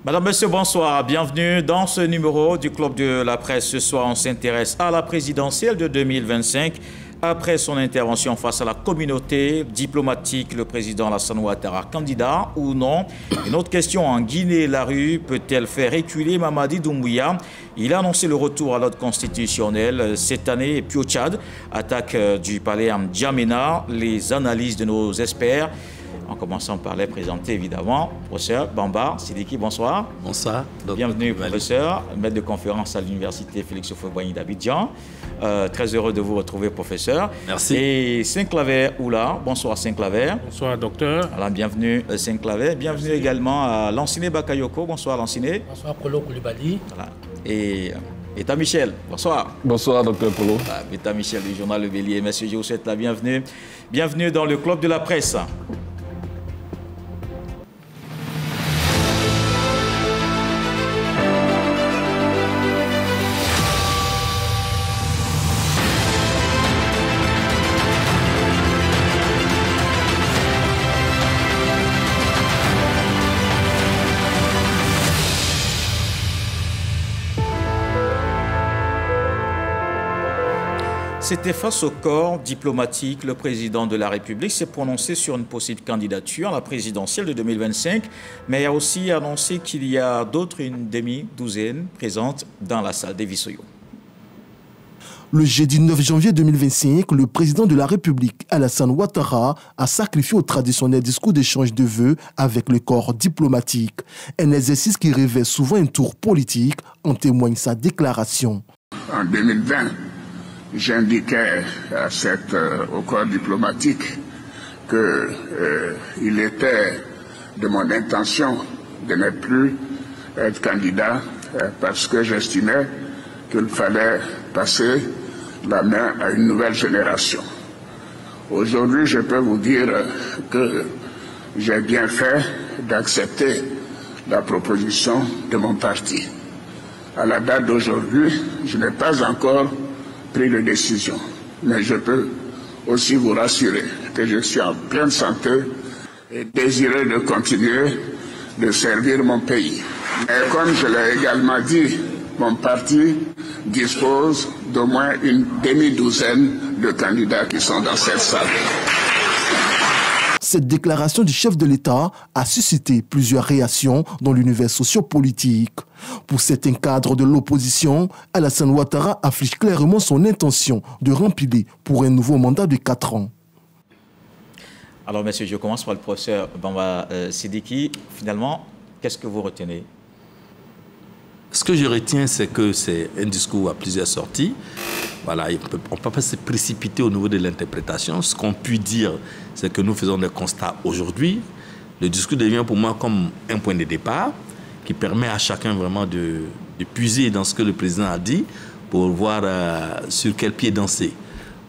Madame, Monsieur, bonsoir. Bienvenue dans ce numéro du Club de la Presse. Ce soir, on s'intéresse à la présidentielle de 2025. Après son intervention face à la communauté diplomatique, le président Alassane Ouattara, candidat ou non? Une autre question, en Guinée, la rue peut-elle faire reculer Mamadi Doumbouya? Il a annoncé le retour à l'ordre constitutionnel cette année. Et puis au Tchad, attaque du palais à N'Djamena, les analyses de nos experts. En commençant par les présenter, évidemment, professeur Bamba Sidiki, bonsoir. Bonsoir. Bienvenue, professeur, maître de conférence à l'université Félix Houphouët-Boigny d'Abidjan. Très heureux de vous retrouver, professeur. Merci. Et Saint-Claver Oula, bonsoir Saint-Claver. Bonsoir, docteur. Alors, bienvenue Saint-Claver. Bienvenue également à Lanciné Bakayoko. Bonsoir Lanciné. Bonsoir Polo Koulibaly. Voilà. Et État Michel, bonsoir. Bonsoir, docteur Polo. État Michel du journal Le Bélier. Messieurs, je vous souhaite la bienvenue. Bienvenue dans le Club de la Presse. C'était face au corps diplomatique. Le président de la République s'est prononcé sur une possible candidature à la présidentielle de 2025, mais a aussi annoncé qu'il y a d'autres, une demi-douzaine, présentes dans la salle des Vissoyo. Le jeudi 9 janvier 2025, le président de la République, Alassane Ouattara, a sacrifié au traditionnel discours d'échange de vœux avec le corps diplomatique. Un exercice qui révèle souvent un tour politique, en témoigne sa déclaration. En 2020, j'indiquais au corps diplomatique qu'il était de mon intention de ne plus être candidat parce que j'estimais qu'il fallait passer la main à une nouvelle génération. Aujourd'hui, je peux vous dire que j'ai bien fait d'accepter la proposition de mon parti. À la date d'aujourd'hui, je n'ai pas encore pris de décision, mais je peux aussi vous rassurer que je suis en pleine santé et désireux de continuer de servir mon pays. Et comme je l'ai également dit, mon parti dispose d'au moins une demi-douzaine de candidats qui sont dans cette salle. Cette déclaration du chef de l'État a suscité plusieurs réactions dans l'univers sociopolitique. Pour certains cadres de l'opposition, Alassane Ouattara affiche clairement son intention de remplir pour un nouveau mandat de 4 ans. Alors, messieurs, je commence par le professeur Bamba Sidiki. Finalement, qu'est-ce que vous retenez? Ce que je retiens, c'est que c'est un discours à plusieurs sorties. Voilà, on ne peut pas se précipiter au niveau de l'interprétation. Ce qu'on peut dire, c'est que nous faisons des constats aujourd'hui. Le discours devient pour moi comme un point de départ qui permet à chacun vraiment de puiser dans ce que le président a dit pour voir sur quel pied danser.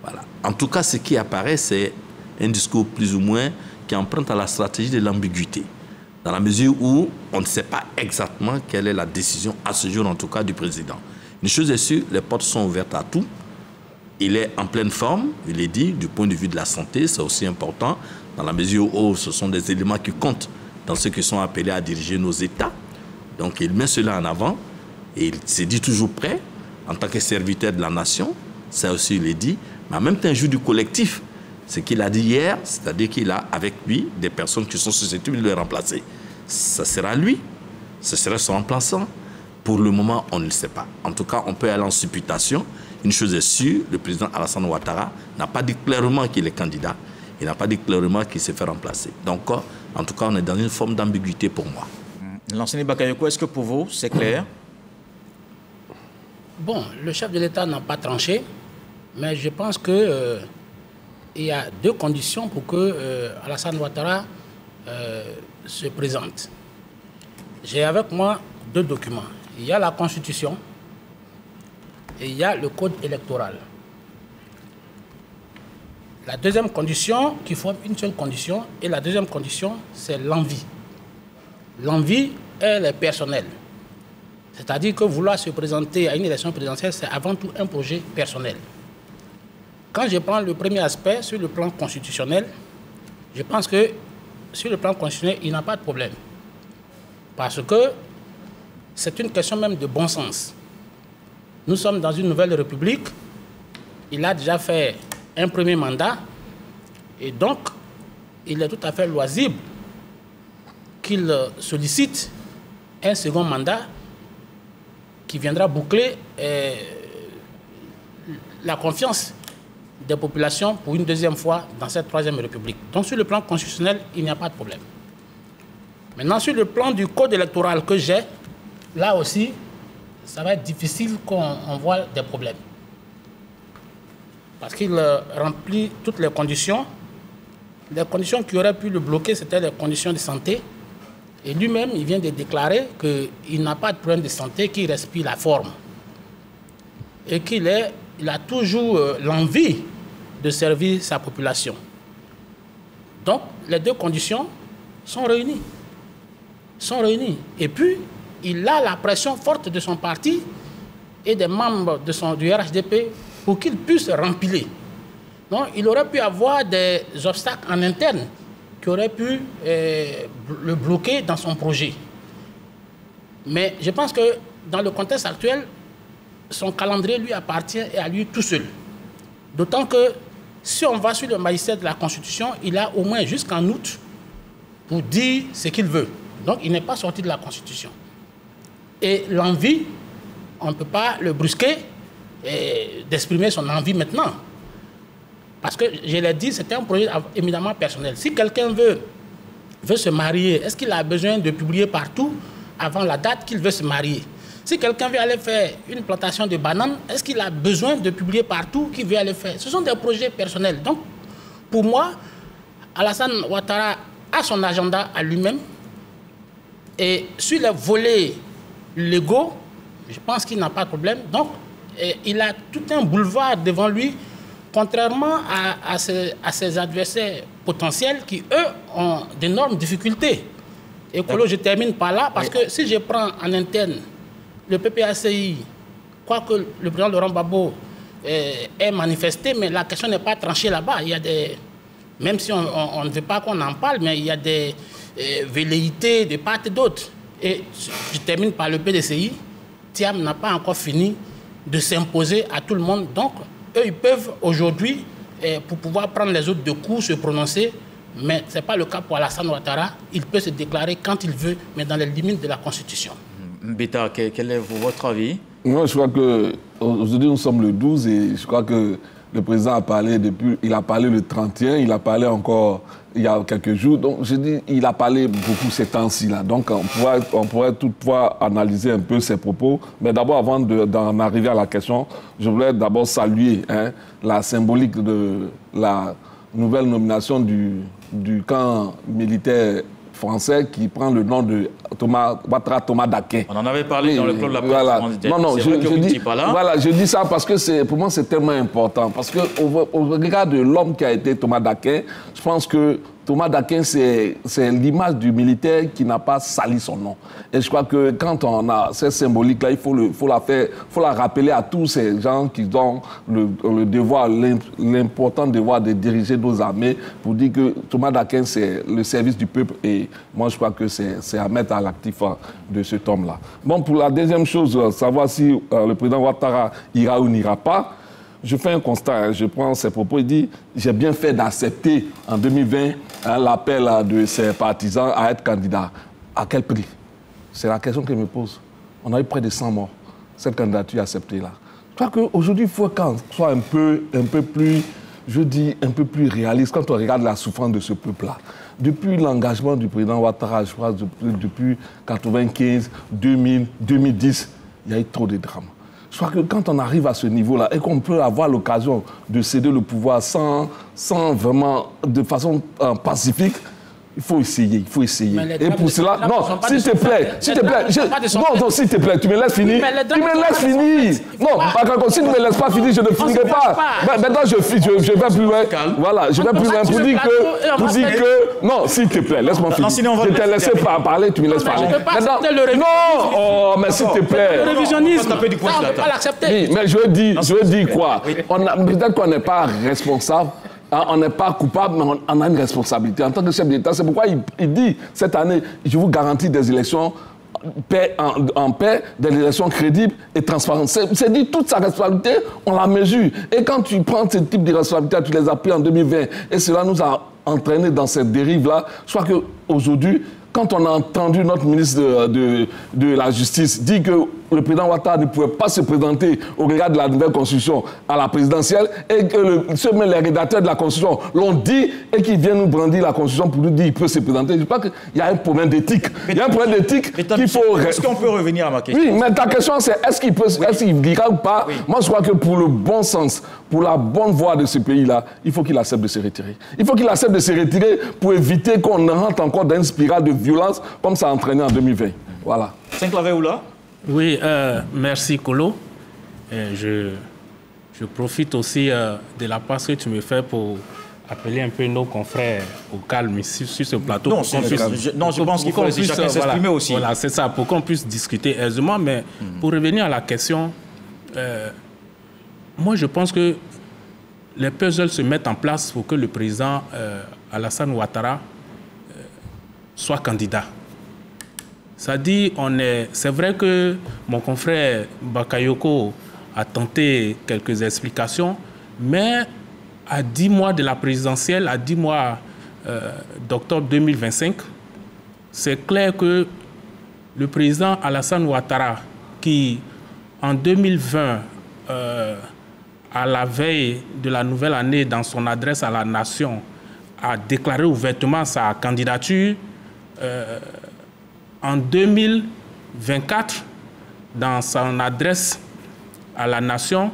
Voilà. En tout cas, ce qui apparaît, c'est un discours plus ou moins qui emprunte à la stratégie de l'ambiguïté, dans la mesure où on ne sait pas exactement quelle est la décision, à ce jour en tout cas, du président. Une chose est sûre, les portes sont ouvertes à tout. Il est en pleine forme, il est dit, du point de vue de la santé, c'est aussi important, dans la mesure où ce sont des éléments qui comptent dans ceux qui sont appelés à diriger nos États. Donc il met cela en avant et il s'est dit toujours prêt, en tant que serviteur de la nation, ça aussi il est dit, mais en même temps il joue du collectif. Ce qu'il a dit hier, c'est-à-dire qu'il a avec lui des personnes qui sont susceptibles de le remplacer. Ça sera lui, ce sera son remplaçant. Pour le moment, on ne le sait pas. En tout cas, on peut aller en supputation. Une chose est sûre, le président Alassane Ouattara n'a pas dit clairement qu'il est candidat. Il n'a pas dit clairement qu'il s'est fait remplacer. Donc, en tout cas, on est dans une forme d'ambiguïté pour moi. Lanciné Bakayoko, est-ce que pour vous, c'est clair? Bon, le chef de l'État n'a pas tranché, mais je pense que il y a deux conditions pour que Alassane Ouattara se présente. J'ai avec moi deux documents. Il y a la Constitution et il y a le Code électoral. La deuxième condition, qui forme une seule condition, et la deuxième condition, c'est l'envie. L'envie, elle est personnelle. C'est-à-dire que vouloir se présenter à une élection présidentielle, c'est avant tout un projet personnel. Quand je prends le premier aspect sur le plan constitutionnel, je pense que sur le plan constitutionnel, il n'y a pas de problème. Parce que c'est une question même de bon sens. Nous sommes dans une nouvelle république. Il a déjà fait un premier mandat. Et donc, il est tout à fait loisible qu'il sollicite un second mandat qui viendra boucler la confiance des populations pour une deuxième fois dans cette troisième république. Donc sur le plan constitutionnel, il n'y a pas de problème. Maintenant, sur le plan du code électoral que j'ai, là aussi, ça va être difficile qu'on voit des problèmes. Parce qu'il remplit toutes les conditions. Les conditions qui auraient pu le bloquer, c'était les conditions de santé. Et lui-même, il vient de déclarer qu'il n'a pas de problème de santé, qu'il respire la forme. Et qu'il a toujours l'envie de servir sa population. Donc, les deux conditions sont réunies. Et puis, il a la pression forte de son parti et des membres du RHDP pour qu'il puisse remplir. Donc, il aurait pu avoir des obstacles en interne qui auraient pu le bloquer dans son projet. Mais je pense que dans le contexte actuel, son calendrier lui appartient et à lui tout seul. D'autant que si on va sur le magistère de la Constitution, il a au moins jusqu'en août pour dire ce qu'il veut. Donc, il n'est pas sorti de la Constitution. Et l'envie, on ne peut pas le brusquer d'exprimer son envie maintenant. Parce que, je l'ai dit, c'est un projet éminemment personnel. Si quelqu'un veut se marier, est-ce qu'il a besoin de publier partout avant la date qu'il veut se marier? Si quelqu'un veut aller faire une plantation de bananes, est-ce qu'il a besoin de publier partout qu'il veut aller faire? Ce sont des projets personnels. Donc, pour moi, Alassane Ouattara a son agenda à lui-même. Et sur les volets légaux, je pense qu'il n'a pas de problème. Donc, il a tout un boulevard devant lui, contrairement à ses adversaires potentiels qui, eux, ont d'énormes difficultés. Et je termine par là, parce que si je prends en interne le PPACI, quoique le président Laurent Gbagbo ait manifesté, mais la question n'est pas tranchée là-bas. Il y a même si on ne veut pas qu'on en parle, mais il y a des velléités de part et d'autre. Et je termine par le PDCI. Thiam n'a pas encore fini de s'imposer à tout le monde. Donc, eux, ils peuvent aujourd'hui, pour pouvoir prendre les autres de coups, se prononcer, mais ce n'est pas le cas pour Alassane Ouattara. Il peut se déclarer quand il veut, mais dans les limites de la Constitution. Mbita, quel est votre avis? Moi, je crois qu'aujourd'hui, nous sommes le 12 et je crois que le président a parlé il a parlé le 31, il a parlé encore il y a quelques jours. Donc, je dis, il a parlé beaucoup ces temps-ci là. Donc, on pourrait toutefois analyser un peu ses propos. Mais d'abord, avant d'en arriver à la question, je voulais d'abord saluer la symbolique de la nouvelle nomination du camp militaire français qui prend le nom de Ouattara Thomas Dakin. On en avait parlé dans le club de la presse. Voilà. Non, je dis ça parce que pour moi c'est tellement important. Parce qu'au regard de l'homme qui a été Thomas Dakin, je pense que Thomas Dakin, c'est l'image du militaire qui n'a pas sali son nom. Et je crois que quand on a cette symbolique-là, il faut la rappeler à tous ces gens qui ont le devoir, l'important devoir de diriger nos armées pour dire que Thomas Dakin, c'est le service du peuple. Et moi, je crois que c'est à mettre à l'actif de cet homme-là. Bon, pour la deuxième chose, savoir si le président Ouattara ira ou n'ira pas, je fais un constat, je prends ses propos, il dit « J'ai bien fait d'accepter en 2020 l'appel de ses partisans à être candidat. À quel prix ?» C'est la question que je me pose. On a eu près de 100 morts, cette candidature acceptée là. Je crois qu'aujourd'hui, il faut qu'on soit un peu plus, je dis, un peu plus réaliste quand on regarde la souffrance de ce peuple-là. Depuis l'engagement du président Ouattara, je crois, depuis 1995, 2000, 2010, il y a eu trop de drames. Je crois que quand on arrive à ce niveau-là et qu'on peut avoir l'occasion de céder le pouvoir sans vraiment, de façon pacifique, il faut essayer, Et pour cela, non, s'il te plaît, non, s'il te plaît, tu me laisses finir. Tu me laisses finir. Non, si tu ne me laisses pas finir, je ne finirai pas. Maintenant, je vais plus loin. Voilà, je vais plus loin pour dire que, non, s'il te plaît, laisse-moi finir. Je t'ai laissé parler, tu me laisses parler. Non, oh, mais s'il te plaît. Le révisionnisme, on ne peut pas l'accepter. Mais je veux dire quoi? Peut-être qu'on n'est pas responsable. On n'est pas coupable, mais on a une responsabilité en tant que chef d'État. C'est pourquoi il dit, cette année, je vous garantis des élections en paix des élections crédibles et transparentes. C'est dit, toute sa responsabilité, on la mesure. Et quand tu prends ce type de responsabilité, tu les as pris en 2020, et cela nous a entraîné dans cette dérive-là. Je crois qu'aujourd'hui, quand on a entendu notre ministre de la Justice dire que le président Ouattara ne pouvait pas se présenter au regard de la nouvelle Constitution à la présidentielle et que les rédacteurs de la Constitution l'ont dit et qu'ils viennent nous brandir la Constitution pour nous dire qu'il peut se présenter, je crois qu'il y a un problème d'éthique. Il y a un problème d'éthique qu'il faut... Est-ce qu'on peut revenir à ma question? Oui, mais ta question c'est est-ce qu'il dira ou pas? Oui. Moi je crois que pour le bon sens, pour la bonne voie de ce pays-là, il faut qu'il accepte de se retirer. Il faut qu'il accepte de se retirer pour éviter qu'on rentre encore dans une spirale de violence comme ça a entraîné en 2020. Voilà. Saint-Claver-Oula? Oui, merci Kolo. Je profite aussi de la passe que tu me fais pour appeler un peu nos confrères au calme ici sur ce plateau. Non, je pense qu'il faut laisser chacun s'exprimer aussi. Voilà, c'est ça, pour qu'on puisse discuter aisément. Mais pour revenir à la question, moi je pense que les puzzles se mettent en place pour que le président Alassane Ouattara soit candidat. Ça dit, c'est vrai que mon confrère Bakayoko a tenté quelques explications, mais à 10 mois de la présidentielle, à 10 mois d'octobre 2025, c'est clair que le président Alassane Ouattara, qui en 2020, à la veille de la nouvelle année, dans son adresse à la nation, a déclaré ouvertement sa candidature. En 2024, dans son adresse à la nation,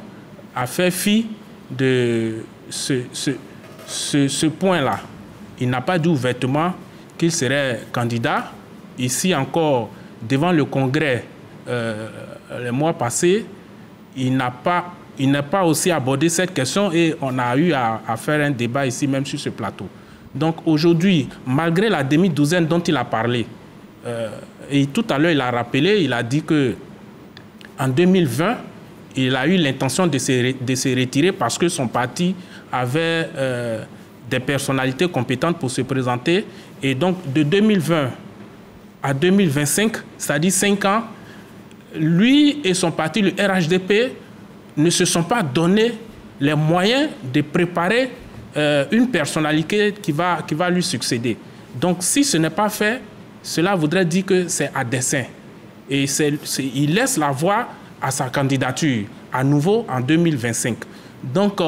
a fait fi de ce point-là. Il n'a pas dit ouvertement qu'il serait candidat. Ici encore, devant le Congrès, le mois passé, il n'a pas aussi abordé cette question et on a eu à faire un débat ici même sur ce plateau. Donc aujourd'hui, malgré la demi-douzaine dont il a parlé, et tout à l'heure il a rappelé, il a dit que en 2020, il a eu l'intention de se retirer parce que son parti avait des personnalités compétentes pour se présenter. Et donc de 2020 à 2025, c'est-à-dire 5 ans, lui et son parti, le RHDP, ne se sont pas donné les moyens de préparer une personnalité qui va lui succéder. Donc si ce n'est pas fait, cela voudrait dire que c'est à dessein. Et il laisse la voie à sa candidature, à nouveau en 2025. Donc,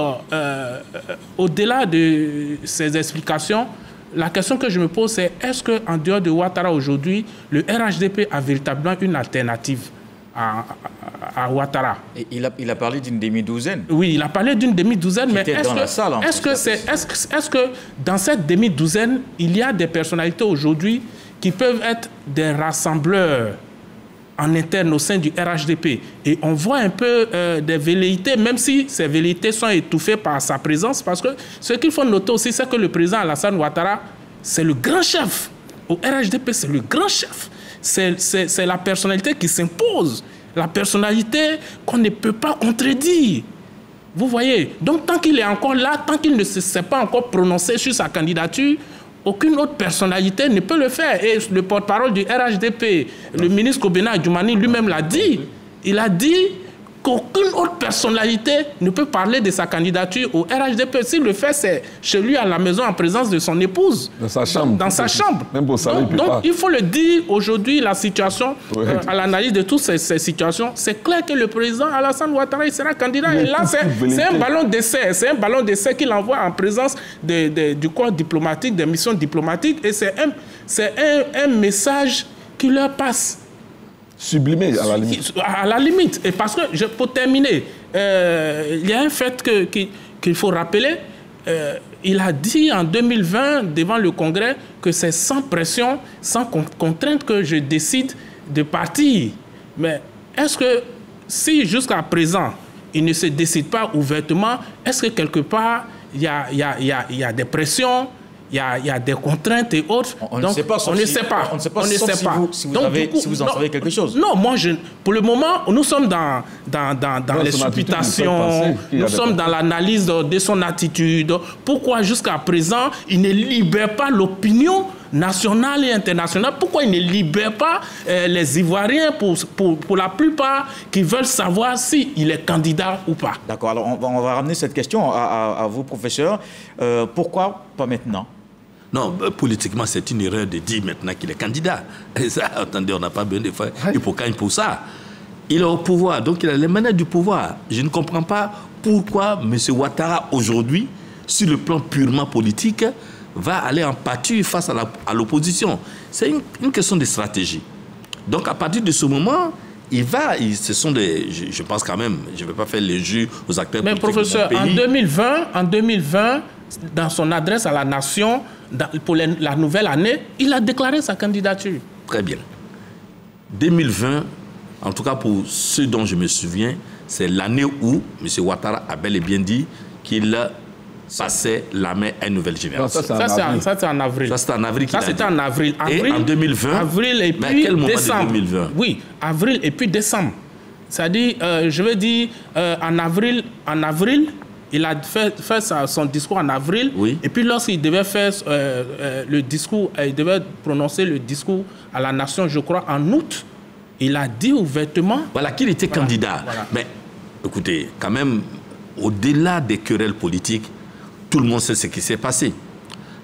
au-delà de ces explications, la question que je me pose, c'est est-ce qu'en dehors de Ouattara aujourd'hui, le RHDP a véritablement une alternative à Ouattara? Et il a parlé d'une demi-douzaine. Oui, il a parlé d'une demi-douzaine, mais est-ce que dans cette demi-douzaine, il y a des personnalités aujourd'hui qui peuvent être des rassembleurs en interne au sein du RHDP? Et on voit un peu des velléités, même si ces velléités sont étouffées par sa présence, parce que ce qu'il faut noter aussi, c'est que le président Alassane Ouattara, c'est le grand chef. Au RHDP, c'est le grand chef. C'est la personnalité qui s'impose, la personnalité qu'on ne peut pas contredire. Vous voyez? Donc, tant qu'il est encore là, tant qu'il ne s'est pas encore prononcé sur sa candidature, aucune autre personnalité ne peut le faire. Et le porte-parole du RHDP, le ministre Kobena Adjoumani lui-même l'a dit. Il a dit qu'aucune autre personnalité ne peut parler de sa candidature au RHDP. S'il le fait, c'est chez lui à la maison en présence de son épouse. Dans sa chambre. Dans sa chambre. Même pour ça, donc il faut le dire aujourd'hui, la situation, à l'analyse de toutes ces situations, c'est clair que le président Alassane Ouattara il sera candidat. Et là, c'est un ballon d'essai. C'est un ballon d'essai qu'il envoie en présence du corps diplomatique, des missions diplomatiques. Et c'est un message qui leur passe. Sublimé, à la limite. À la limite. Et parce que, pour terminer, il y a un fait qu'il faut rappeler. Il a dit en 2020, devant le Congrès, que c'est sans pression, sans contrainte que je décide de partir. Mais est-ce que, si jusqu'à présent, il ne se décide pas ouvertement, est-ce que quelque part, il y a des pressions, il y a des contraintes et autres. On ne sait pas. On ne sait pas. Si vous en savez quelque chose. Non, moi, pour le moment, nous sommes dans les supputations, nous sommes dans l'analyse de son attitude. Pourquoi jusqu'à présent, il ne libère pas l'opinion nationales et internationales. Pourquoi il ne libère pas les Ivoiriens pour la plupart qui veulent savoir s'il est candidat ou pas? D'accord, alors on va ramener cette question à vous, professeur. Pourquoi pas maintenant? Non, politiquement, c'est une erreur de dire maintenant qu'il est candidat. Et ça, attendez, on n'a pas besoin de faire hypocagne pour ça. Il est au pouvoir, donc il a les manettes du pouvoir. Je ne comprends pas pourquoi M. Ouattara, aujourd'hui, sur le plan purement politique, va aller en pâture face à l'opposition. C'est une question de stratégie. Donc, à partir de ce moment, ce sont des... Je pense quand même, je ne vais pas faire les jeux aux acteurs politiques. Mais professeur, en 2020, dans son adresse à la nation, pour la nouvelle année, il a déclaré sa candidature. Très bien. 2020, en tout cas pour ceux dont je me souviens, c'est l'année où M. Ouattara a bel et bien dit qu'il passait la main à une nouvelle génération. Ça, c'est en avril. Ça, c'était en avril. Ça, c'était en avril. Et en 2020, avril et puis mais à quel moment décembre. de 2020? Oui, avril et puis décembre. C'est-à-dire, je veux dire, en avril, il a fait son discours en avril. Oui. Et puis lorsqu'il devait faire le discours, il devait prononcer le discours à la nation, je crois, en août, il a dit ouvertement... Voilà, qu'il était candidat. Voilà. Mais écoutez, quand même, au-delà des querelles politiques, tout le monde sait ce qui s'est passé.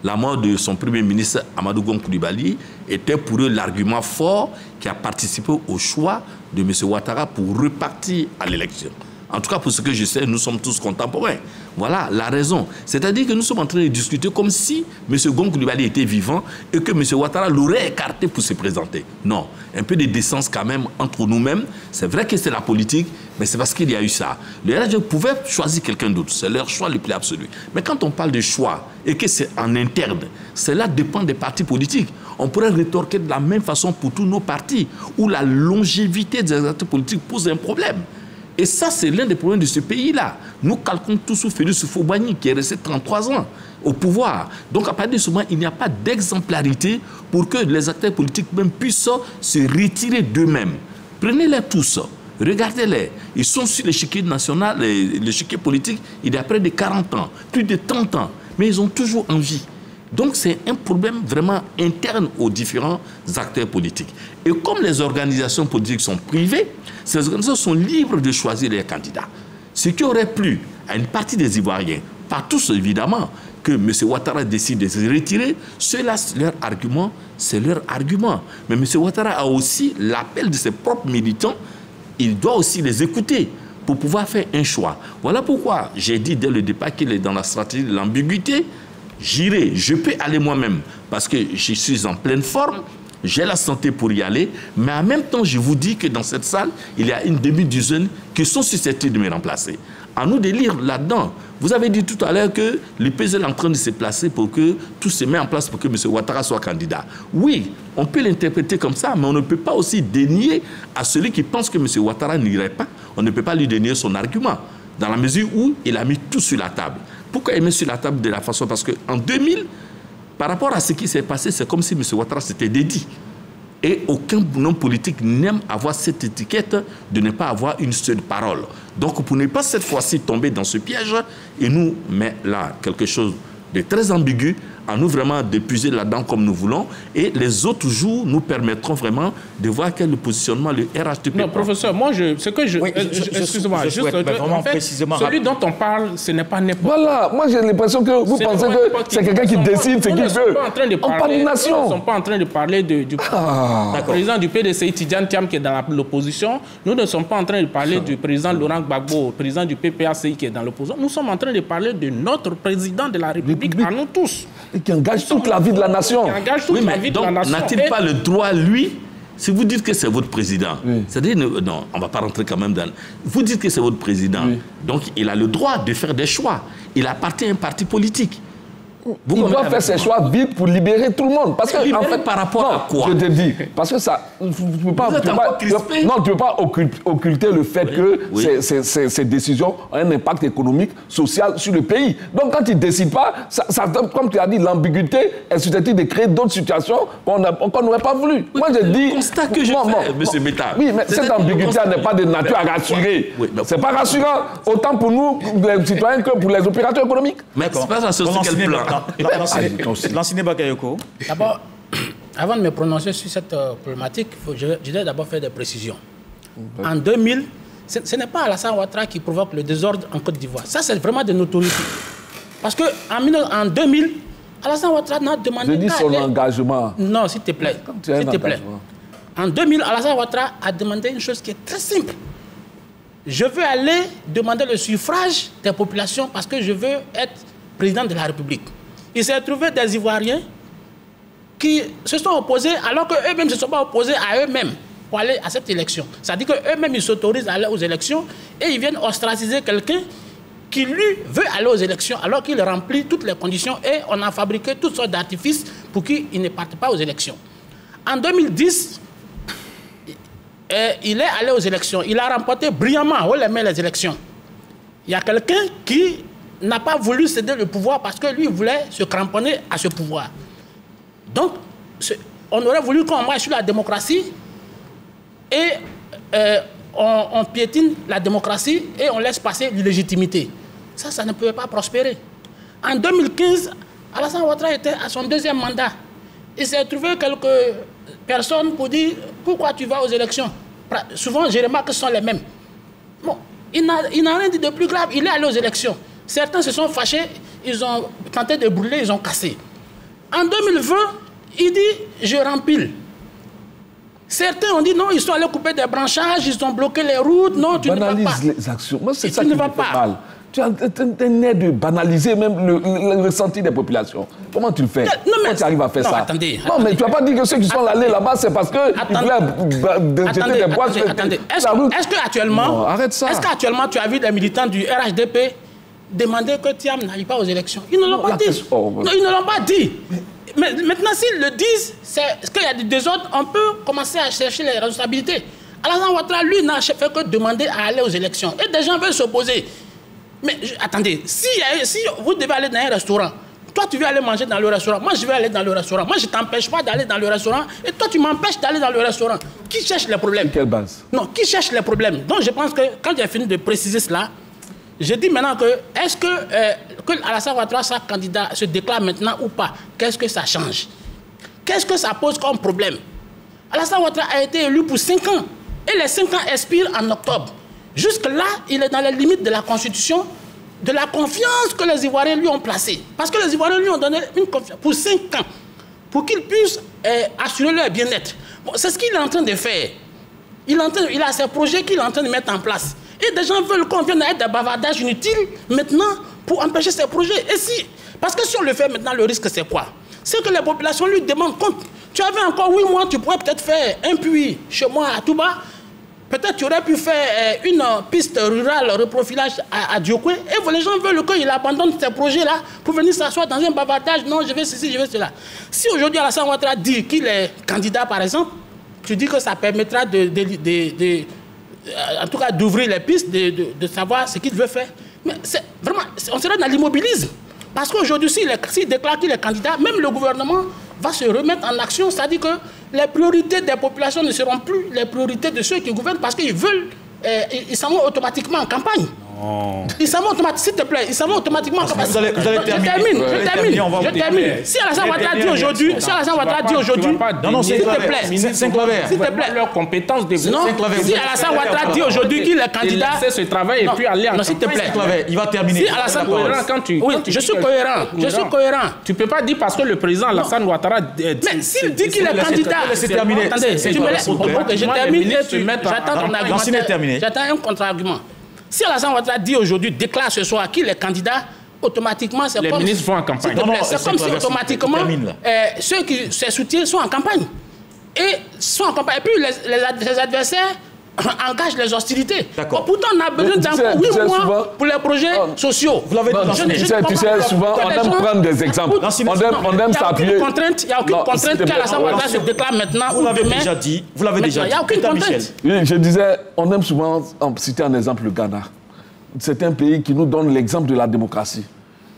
La mort de son premier ministre, Amadou Gon Coulibaly, était pour eux l'argument fort qui a participé au choix de M. Ouattara pour repartir à l'élection. En tout cas, pour ce que je sais, nous sommes tous contemporains. Voilà la raison. C'est-à-dire que nous sommes en train de discuter comme si M. Gon Coulibaly était vivant et que M. Ouattara l'aurait écarté pour se présenter. Non, un peu de décence quand même entre nous-mêmes. C'est vrai que c'est la politique, mais c'est parce qu'il y a eu ça. Les RHD pouvaient choisir quelqu'un d'autre. C'est leur choix le plus absolu. Mais quand on parle de choix et que c'est en interne, cela dépend des partis politiques. On pourrait rétorquer de la même façon pour tous nos partis, où la longévité des acteurs politiques pose un problème. Et ça, c'est l'un des problèmes de ce pays-là. Nous calculons tout sous Félix Houphouët-Boigny, qui est resté 33 ans au pouvoir. Donc, à partir de ce moment, il n'y a pas d'exemplarité pour que les acteurs politiques même puissent se retirer d'eux-mêmes. Prenez-les tous, regardez-les. Ils sont sur l'échiquier national, l'échiquier politique, il y a près de 40 ans, plus de 30 ans. Mais ils ont toujours envie. Donc, c'est un problème vraiment interne aux différents acteurs politiques. Et comme les organisations politiques sont privées, ces organisations sont libres de choisir les candidats. Ce qui aurait plu à une partie des Ivoiriens, pas tous évidemment, que M. Ouattara décide de se retirer, ceux-là, leur argument, c'est leur argument. Mais M. Ouattara a aussi l'appel de ses propres militants, il doit aussi les écouter pour pouvoir faire un choix. Voilà pourquoi j'ai dit dès le départ qu'il est dans la stratégie de l'ambiguïté. J'irai, je peux aller moi-même parce que je suis en pleine forme, j'ai la santé pour y aller, mais en même temps, je vous dis que dans cette salle, il y a une demi-douzaine qui sont susceptibles de me remplacer. À nous de lire là-dedans. Vous avez dit tout à l'heure que le PSL est en train de se placer pour que tout se met en place pour que M. Ouattara soit candidat. Oui, on peut l'interpréter comme ça, mais on ne peut pas aussi dénier à celui qui pense que M. Ouattara n'irait pas, on ne peut pas lui dénier son argument, dans la mesure où il a mis tout sur la table. Pourquoi il met sur la table de la façon? Parce qu'en 2000, par rapport à ce qui s'est passé, c'est comme si M. Ouattara s'était dédié. Et aucun homme politique n'aime avoir cette étiquette de ne pas avoir une seule parole. Donc, pour ne pas cette fois-ci tomber dans ce piège, il nous met là quelque chose de très ambigu, à nous vraiment de puiser là-dedans comme nous voulons. Et les autres jours nous permettront vraiment de voir quel est le positionnement, le RHDP. Non, professeur, moi, excusez-moi, juste en fait, celui dont on parle, ce n'est pas n'importe. Voilà, moi j'ai l'impression que vous pensez que c'est quelqu'un qui décide ce qu'il veut. On parle de nation. Nous ne sommes pas en train de parler du président du PDCI, Tidjane Thiam, qui est dans l'opposition. Nous ne sommes pas en train de parler du président Laurent Gbagbo, président du PPACI, qui est dans l'opposition. Nous sommes en train de parler de notre président de la République, à nous tous. Et qui engage toute la vie de la nation. Oui, mais donc n'a-t-il pas le droit, lui, si vous dites que c'est votre président, c'est-à-dire, non, on ne va pas rentrer quand même dans... Vous dites que c'est votre président, donc il a le droit de faire des choix. Il appartient à un parti politique. Il doit faire ses choix vite pour libérer tout le monde. Parce que, en fait, par rapport à quoi? Je te dis, parce que ça... Tu ne peux pas occulter le fait que ces décisions ont un impact économique, social sur le pays. Donc, quand il ne décide pas, comme tu as dit, l'ambiguïté est susceptible de créer d'autres situations qu'on n'aurait pas voulu. Oui, moi, je dis... Le constat que je fais, M. Meta. Oui, mais cette ambiguïté n'est pas de nature à rassurer. Ce n'est pas rassurant, autant pour nous, les citoyens, que pour les opérateurs économiques. Mais c'est pas ça sur quel plan? Lansine Bakayoko. D'abord, Avant de me prononcer sur cette problématique, je dois d'abord faire des précisions. En 2000, ce n'est pas Alassane Ouattara qui provoque le désordre en Côte d'Ivoire. Ça, c'est vraiment de notoriété. Parce qu'en 2000, Alassane Ouattara n'a demandé... Je dis son engagement. Non, s'il te plaît. S'il te plaît. En 2000, Alassane Ouattara a demandé une chose qui est très simple. Je veux aller demander le suffrage des populations parce que je veux être président de la République. Il s'est trouvé des Ivoiriens qui se sont opposés alors qu'eux-mêmes ne se sont pas opposés à eux-mêmes pour aller à cette élection. C'est-à-dire qu'eux-mêmes, ils s'autorisent à aller aux élections et ils viennent ostraciser quelqu'un qui, lui, veut aller aux élections alors qu'il remplit toutes les conditions et on a fabriqué toutes sortes d'artifices pour qu'il ne parte pas aux élections. En 2010, il est allé aux élections. Il a remporté brillamment haut les mains les élections. Il y a quelqu'un qui n'a pas voulu céder le pouvoir parce que lui voulait se cramponner à ce pouvoir. Donc, on aurait voulu qu'on marche sur la démocratie et on piétine la démocratie et on laisse passer l'illégitimité. Ça ne pouvait pas prospérer. En 2015, Alassane Ouattara était à son deuxième mandat. Il s'est trouvé quelques personnes pour dire « Pourquoi tu vas aux élections ?» Souvent, je remarque que ce sont les mêmes. Bon, il n'a rien dit de plus grave. Il est allé aux élections. Certains se sont fâchés, ils ont tenté de brûler, ils ont cassé. En 2020, il dit « Je rempile ». Certains ont dit non, ils sont allés couper des branchages, ils ont bloqué les routes. Non, tu ne vas pas. Banalise les actions. Moi, c'est ça qui me fait mal. Tu as un air de banaliser même le ressenti des populations. Comment tu le fais? Comment tu arrives à faire ça? Attendez. Non, mais tu ne vas pas dire que ceux qui sont allés là-bas, c'est parce qu'ils voulaient jeter des bois. Attendez. Est-ce qu'actuellement, arrête ça. Est-ce qu'actuellement, tu as vu des militants du RHDP demander que Thiam n'aille pas aux élections? Ils ne l'ont pas dit. Non, ils ne l'ont pas dit. Mais maintenant, s'ils le disent, c'est qu'il y a du désordre, on peut commencer à chercher les responsabilités. Alassane Ouattara, lui, n'a fait que demander à aller aux élections. Et des gens veulent s'opposer. Mais attendez, si vous devez aller dans un restaurant, toi, tu veux aller manger dans le restaurant, moi, je vais aller dans le restaurant. Moi, je ne t'empêche pas d'aller dans le restaurant, et toi, tu m'empêches d'aller dans le restaurant. Qui cherche les problèmes? Quelle base? Non, qui cherche les problèmes? Donc, je pense que quand j'ai fini de préciser cela, je dis maintenant que, est-ce que Alassane Ouattara, sa candidat, se déclare maintenant ou pas? Qu'est-ce que ça change? Qu'est-ce que ça pose comme problème? Alassane Ouattara a été élu pour 5 ans. Et les 5 ans expirent en octobre. Jusque-là, il est dans les limites de la Constitution, de la confiance que les Ivoiriens lui ont placée. Parce que les Ivoiriens lui ont donné une confiance pour 5 ans, pour qu'il puisse assurer leur bien-être. Bon, c'est ce qu'il est en train de faire. Il a ses projets qu'il est en train de mettre en place. Et des gens veulent qu'on vienne avec des bavardages inutiles maintenant pour empêcher ces projets. Parce que si on le fait maintenant, le risque c'est quoi? C'est que les populations lui demandent compte. Tu avais encore 8 mois, tu pourrais peut-être faire un puits chez moi à Touba. Peut-être tu aurais pu faire une piste rurale, reprofilage à Diokwe. Et les gens veulent qu'il abandonne ces projets-là pour venir s'asseoir dans un bavardage. Non, je veux ceci, je veux cela. Si aujourd'hui Alassane Ouattara dit qu'il est candidat, par exemple, tu dis que ça permettra en tout cas d'ouvrir les pistes, de savoir ce qu'il veut faire. Mais vraiment, on serait dans l'immobilisme. Parce qu'aujourd'hui, s'il déclare qu'il est candidat, même le gouvernement va se remettre en action. C'est-à-dire que les priorités des populations ne seront plus les priorités de ceux qui gouvernent parce qu'ils veulent, ils s'en vont automatiquement en campagne. Non. Ils s'en vont automatiquement, s'il te plaît, ils s'en vont automatiquement en campagne. Vous allez terminer. Je termine. Si Alassane Ouattara dit aujourd'hui, non, s'il te plaît, s'il te plaît, leurs compétences de non, si Alassane Ouattara dit aujourd'hui qu'il est candidat, il ce travail et puis aller en campagne. S'il te plaît, il va terminer. Si Alassane je suis cohérent, je suis cohérent. Tu peux pas dire parce que le président Alassane Ouattara mais s'il dit qu'il est candidat, c'est terminé. Attendez, tu me laisses, je termine et j'attends ton argument. J'attends un contre-argument. Si Alassane Ouattara dit aujourd'hui, déclare ce soir qu'il est candidat, automatiquement, c'est comme... Les ministres vont en campagne. C'est comme si automatiquement, ceux qui se soutiennent sont en campagne. Et puis les adversaires engagent les hostilités. Pourtant, on a besoin d'encore 8 mois pour les projets sociaux. Vous l'avez dit. Tu sais, souvent, on aime prendre des exemples. On aime s'appuyer. Il n'y a aucune contrainte qu'Alassane Ouattara se déclare maintenant ou demain. Vous l'avez déjà dit. Il n'y a aucune contrainte. Je disais, on aime souvent citer un exemple, le Ghana. C'est un pays qui nous donne l'exemple de la démocratie.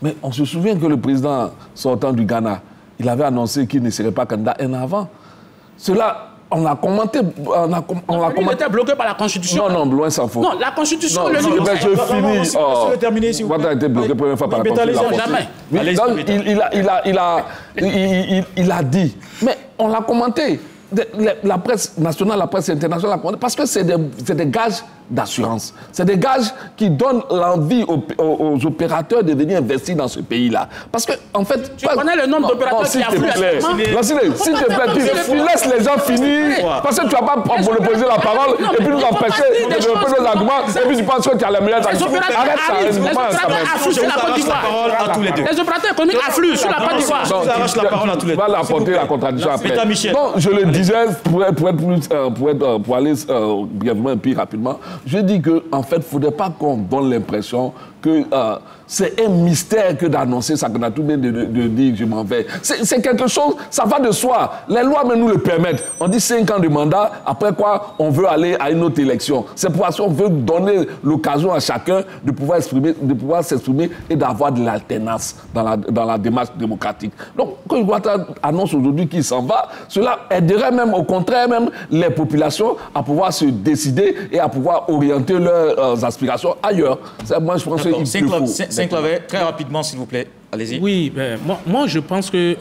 Mais on se souvient que le président sortant du Ghana, il avait annoncé qu'il ne serait pas candidat un an avant. Cela on a commenté. Il était bloqué par la Constitution. Non, loin s'en faut. Non, la Constitution, je finis. Je vais terminer, s'il vous plaît. Ouattara a été bloqué pour une fois par la Constitution. Jamais. Il a dit. Mais on l'a commenté. La presse nationale, la presse internationale, parce que c'est des gages d'assurance. C'est des gages qui donnent l'envie aux opérateurs de venir investir dans ce pays-là. Parce que, en fait... Tu connais le nombre d'opérateurs qui affluent actuellement? S'il te plaît, tu laisses les gens finir, parce que tu ne vas pas monopoliser la parole et puis nous empêcher de développer nos arguments et puis tu penses que tu as les meilleurs arguments. Arrête ça. Les opérateurs affluent sur la Côte d'Ivoire. Les opérateurs économiques affluent sur la Côte d'Ivoire. Je arrache la parole à tous les deux. Tu vas apporter la contradiction après. Donc, je le disais, pour aller brièvement et puis rapidement, je dis qu'en fait, il ne faudrait pas qu'on donne l'impression que c'est un mystère que d'annoncer ça, qu'on a tout bien de dire je m'en vais. C'est quelque chose, ça va de soi. Les lois même nous le permettent. On dit 5 ans de mandat, après quoi on veut aller à une autre élection. C'est pour ça qu'on veut donner l'occasion à chacun de pouvoir s'exprimer et d'avoir de l'alternance dans la démarche démocratique. Donc, quand Ouattara annonce aujourd'hui qu'il s'en va, cela aiderait même, au contraire même, les populations à pouvoir se décider et à pouvoir orienter leurs aspirations ailleurs. Moi, je pense qu'il faut. Saint-Claver, très rapidement, s'il vous plaît. Allez-y. Oui, moi, je pense que,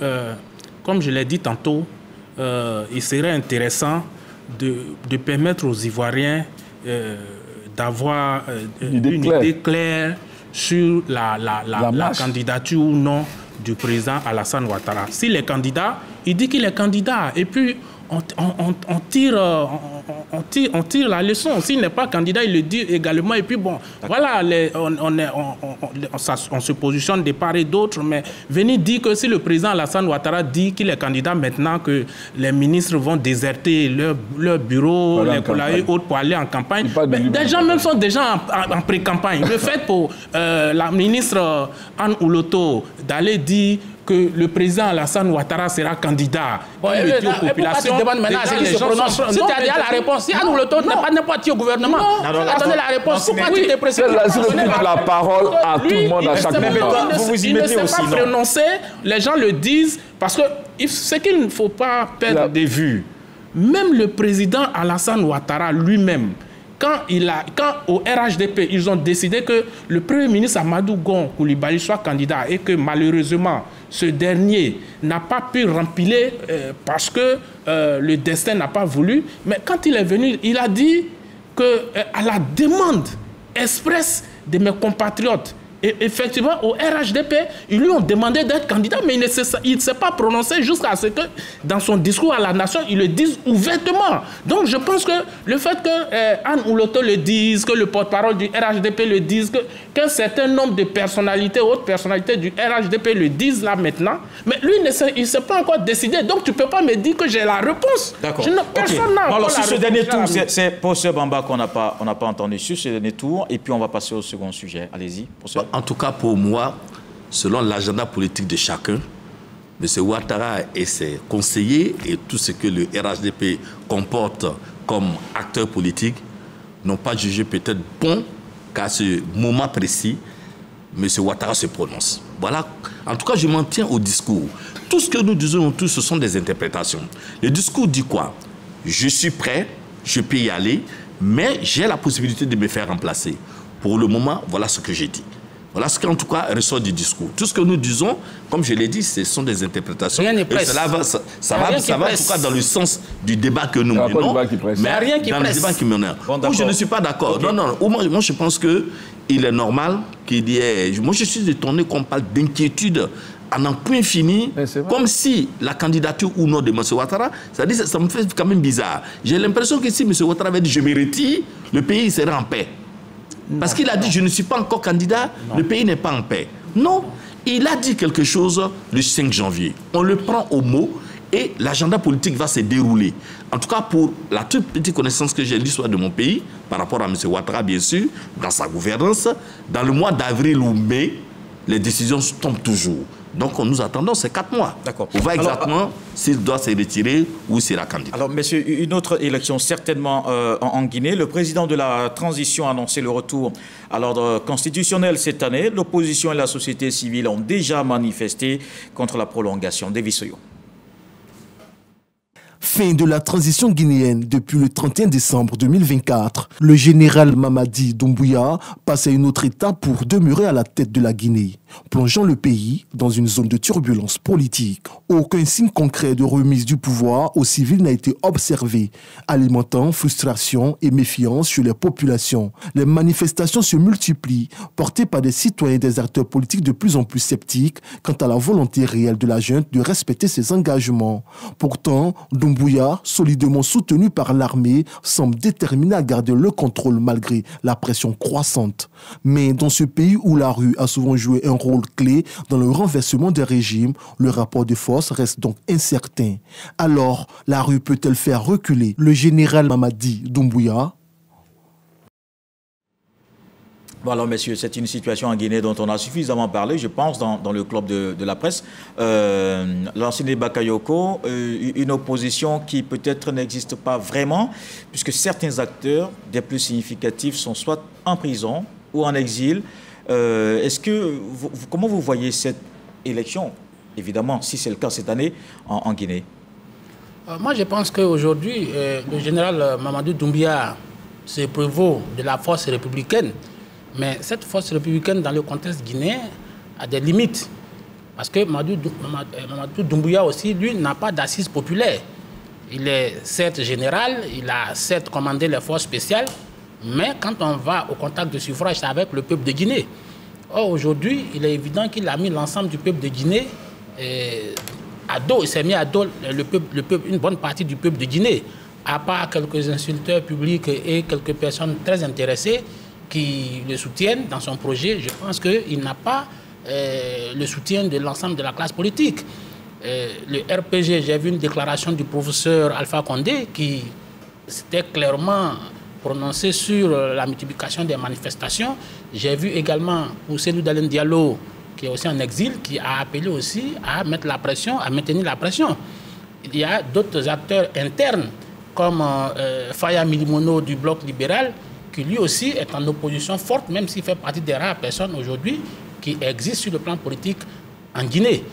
comme je l'ai dit tantôt, il serait intéressant de permettre aux Ivoiriens d'avoir une idée claire sur la candidature ou non du président Alassane Ouattara. S'il est candidat, il dit qu'il est candidat. Et puis, on tire la leçon. S'il n'est pas candidat, il le dit également. Et puis bon, voilà, on se positionne de part et d'autre. Mais venir dire que si le président Alassane Ouattara dit qu'il est candidat maintenant, que les ministres vont déserter leur bureau, les collègues autres pour aller en campagne. Des gens même sont déjà en pré-campagne. Le fait pour la ministre Anne Ouloto d'aller dire que le président Alassane Ouattara sera candidat. Le dit aux populations. Si tu as déjà la réponse, si Anne Ouloto n'est pas dit au gouvernement, tu as donné la réponse. Pourquoi tu te précises la parole à tout le monde, à chaque moment. Il ne sait pas prononcer, les gens le disent, parce que ce qu'il ne faut pas perdre de vue, même le président Alassane Ouattara lui-même, quand au RHDP, ils ont décidé que le Premier ministre Amadou Gon Coulibaly soit candidat et que malheureusement, ce dernier n'a pas pu remplir parce que le destin n'a pas voulu. Mais quand il est venu, il a dit qu'à la demande expresse de mes compatriotes, et effectivement, au RHDP, ils lui ont demandé d'être candidat, mais il ne s'est pas prononcé jusqu'à ce que, dans son discours à la nation, il le dise ouvertement. Donc, je pense que le fait que Anne Ouloto le dise, que le porte-parole du RHDP le dise, qu'un certain nombre de personnalités, autres personnalités du RHDP le disent là maintenant, mais lui, il ne s'est pas encore décidé. Donc, tu ne peux pas me dire que j'ai la réponse. D'accord. Personne n'a alors, sur ce dernier tour, c'est pour ce Bamba qu'on n'a pas entendu sur ce dernier tour, et puis on va passer au second sujet. Allez-y. En tout cas, pour moi, selon l'agenda politique de chacun, M. Ouattara et ses conseillers et tout ce que le RHDP comporte comme acteurs politiques n'ont pas jugé peut-être bon qu'à ce moment précis, M. Ouattara se prononce. Voilà. En tout cas, je m'en tiens au discours. Tout ce que nous disons tous, ce sont des interprétations. Le discours dit quoi? Je suis prêt, je peux y aller, mais j'ai la possibilité de me faire remplacer. Pour le moment, voilà ce que j'ai dit. Voilà ce qui, en tout cas, ressort du discours. Tout ce que nous disons, comme je l'ai dit, ce sont des interprétations. Rien n'est presse. Ça va en tout cas dans le sens du débat que nous menons. Mais rien qui dans le débat qui menons. Moi, je ne suis pas d'accord. Okay. Non. Moi, je pense qu'il est normal qu'il y ait... Moi, je suis étonné qu'on parle d'inquiétude à n'en point fini, comme si la candidature ou non de M. Ouattara, ça me fait quand même bizarre. J'ai l'impression que si M. Ouattara avait dit « je me retire », le pays serait en paix. Parce qu'il a dit, je ne suis pas encore candidat, le pays n'est pas en paix. Non, il a dit quelque chose le 5 janvier. On le prend au mot et l'agenda politique va se dérouler. En tout cas, pour la toute petite connaissance que j'ai de l'histoire de mon pays, par rapport à M. Ouattara, bien sûr, dans sa gouvernance, dans le mois d'avril ou mai, les décisions tombent toujours. Donc, nous attendons ces 4 mois. D'accord. On voit exactement s'il doit se retirer ou s'il sera candidat. Alors, messieurs, une autre élection certainement en Guinée. Le président de la transition a annoncé le retour à l'ordre constitutionnel cette année. L'opposition et la société civile ont déjà manifesté contre la prolongation. Davis Soyo. Fin de la transition guinéenne depuis le 31 décembre 2024. Le général Mamadi Doumbouya passe à une autre étape pour demeurer à la tête de la Guinée, plongeant le pays dans une zone de turbulence politique. Aucun signe concret de remise du pouvoir aux civils n'a été observé, alimentant frustration et méfiance chez les populations. Les manifestations se multiplient, portées par des citoyens et des acteurs politiques de plus en plus sceptiques quant à la volonté réelle de la junte de respecter ses engagements. Pourtant, Doumbouya, solidement soutenu par l'armée, semble déterminé à garder le contrôle malgré la pression croissante. Mais dans ce pays où la rue a souvent joué un rôle clé dans le renversement des régimes, le rapport de force reste donc incertain. Alors, la rue peut-elle faire reculer le général Mamadi Doumbouya? Voilà, messieurs, c'est une situation en Guinée dont on a suffisamment parlé, je pense, dans le club de la presse. L'ancien Bakayoko, une opposition qui peut-être n'existe pas vraiment, puisque certains acteurs des plus significatifs sont soit en prison ou en exil. Comment vous voyez cette élection, évidemment, si c'est le cas cette année, en Guinée? Moi, je pense qu'aujourd'hui, le général Mamadou Doumbouya se prévaut de la force républicaine. Mais cette force républicaine, dans le contexte guinéen, a des limites. Parce que Mamadou Doumbouya aussi, lui, n'a pas d'assises populaires. Il est certes général, il a certes commandé les forces spéciales, mais quand on va au contact de suffrage, c'est avec le peuple de Guinée. Or, aujourd'hui, il est évident qu'il a mis l'ensemble du peuple de Guinée à dos. Il s'est mis à dos une bonne partie du peuple de Guinée, à part quelques insulteurs publics et quelques personnes très intéressées qui le soutiennent dans son projet. Je pense qu'il n'a pas le soutien de l'ensemble de la classe politique. Le RPG, j'ai vu une déclaration du professeur Alpha Condé qui s'était clairement prononcé sur la multiplication des manifestations. J'ai vu également Ousseynou Dalen Diallo, qui est aussi en exil, qui a appelé aussi à mettre la pression, à maintenir la pression. Il y a d'autres acteurs internes, comme Faya Milimono du Bloc libéral, qui lui aussi est en opposition forte, même s'il fait partie des rares personnes aujourd'hui qui existent sur le plan politique en Guinée.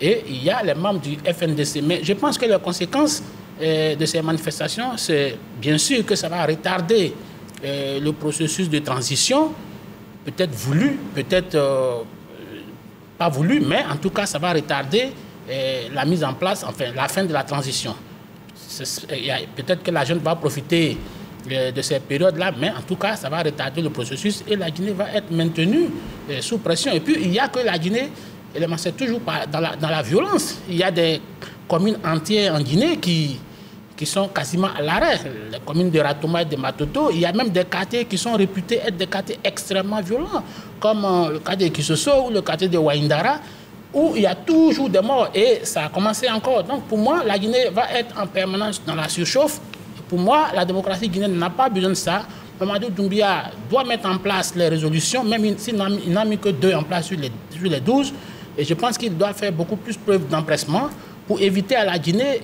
Et il y a les membres du FNDC. Mais je pense que les conséquences de ces manifestations, c'est bien sûr que ça va retarder le processus de transition, peut-être voulu, peut-être pas voulu, mais en tout cas, ça va retarder la mise en place, enfin, la fin de la transition. Peut-être que la jeune va profiter de ces périodes-là, mais en tout cas, ça va retarder le processus et la Guinée va être maintenue sous pression. Et puis, il n'y a que la Guinée, c'est toujours dans la violence. Il y a des communes entières en Guinée qui sont quasiment à l'arrêt. Les communes de Ratouma et de Matoto, il y a même des quartiers qui sont réputés être des quartiers extrêmement violents, comme le quartier de Kisoso ou le quartier de Waindara, où il y a toujours des morts et ça a commencé encore. Donc, pour moi, la Guinée va être en permanence dans la surchauffe. Pour moi, la démocratie guinéenne n'a pas besoin de ça. Mamadou Doumbouya doit mettre en place les résolutions, même s'il n'a mis que 2 en place sur les 12. Et je pense qu'il doit faire beaucoup plus preuve d'empressement pour éviter à la Guinée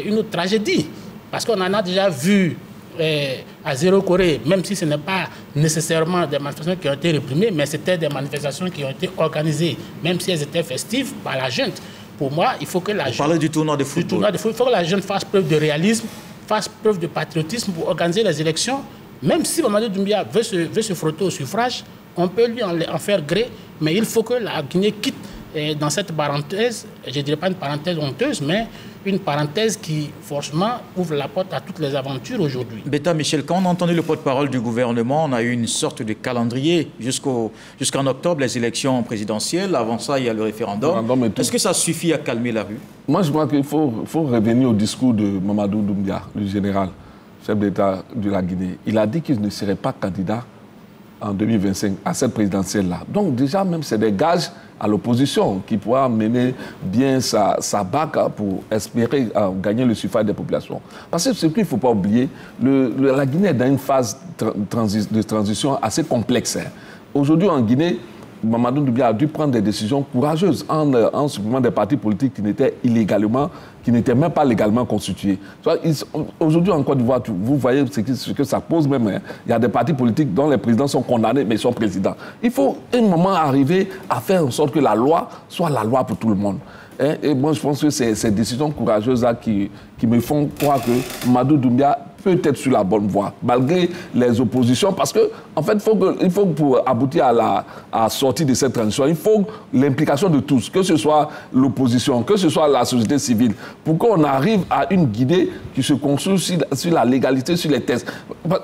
une autre tragédie. Parce qu'on en a déjà vu à Zéro Corée, même si ce n'est pas nécessairement des manifestations qui ont été réprimées, mais c'était des manifestations qui ont été organisées, même si elles étaient festives, par la junte. Pour moi, il faut que la junte... Parlez du tournoi de football. Il faut que la junte fasse preuve de réalisme, fasse preuve de patriotisme pour organiser les élections. Même si Mamadou Doumbouya veut se frotter au suffrage, on peut lui en faire gré, mais il faut que la Guinée quitte dans cette parenthèse, je ne dirais pas une parenthèse honteuse, mais une parenthèse qui, forcément, ouvre la porte à toutes les aventures aujourd'hui. Beta Michel, quand on a entendu le porte-parole du gouvernement, on a eu une sorte de calendrier jusqu'en octobre, les élections présidentielles. Avant ça, il y a le référendum. Est-ce que ça suffit à calmer la rue? Moi, je crois qu'il faut revenir au discours de Mamadou Doumbouya, le général, chef d'État de la Guinée. Il a dit qu'il ne serait pas candidat en 2025 à cette présidentielle-là. Donc déjà, même c'est des gages à l'opposition qui pourra mener bien sa barque pour espérer gagner le suffrage des populations. Parce que ce qu'il ne faut pas oublier, la Guinée est dans une phase de transition assez complexe. Aujourd'hui en Guinée, Mamadou Doumbouya a dû prendre des décisions courageuses en supprimant des partis politiques qui n'étaient même pas légalement constitués. Aujourd'hui en Côte d'Ivoire, vous voyez ce que ça pose même. Il y a des partis politiques dont les présidents sont condamnés, mais ils sont présidents. Il faut un moment arriver à faire en sorte que la loi soit la loi pour tout le monde. Hein, et moi, je pense que c'est ces décisions courageuses-là qui me font croire que Mamadou Doumbia peut être sur la bonne voie, malgré les oppositions, parce que en fait, il faut pour aboutir à la sortie de cette transition, il faut l'implication de tous, que ce soit l'opposition, que ce soit la société civile, pour qu'on arrive à une Guinée qui se construit sur la légalité, sur les textes.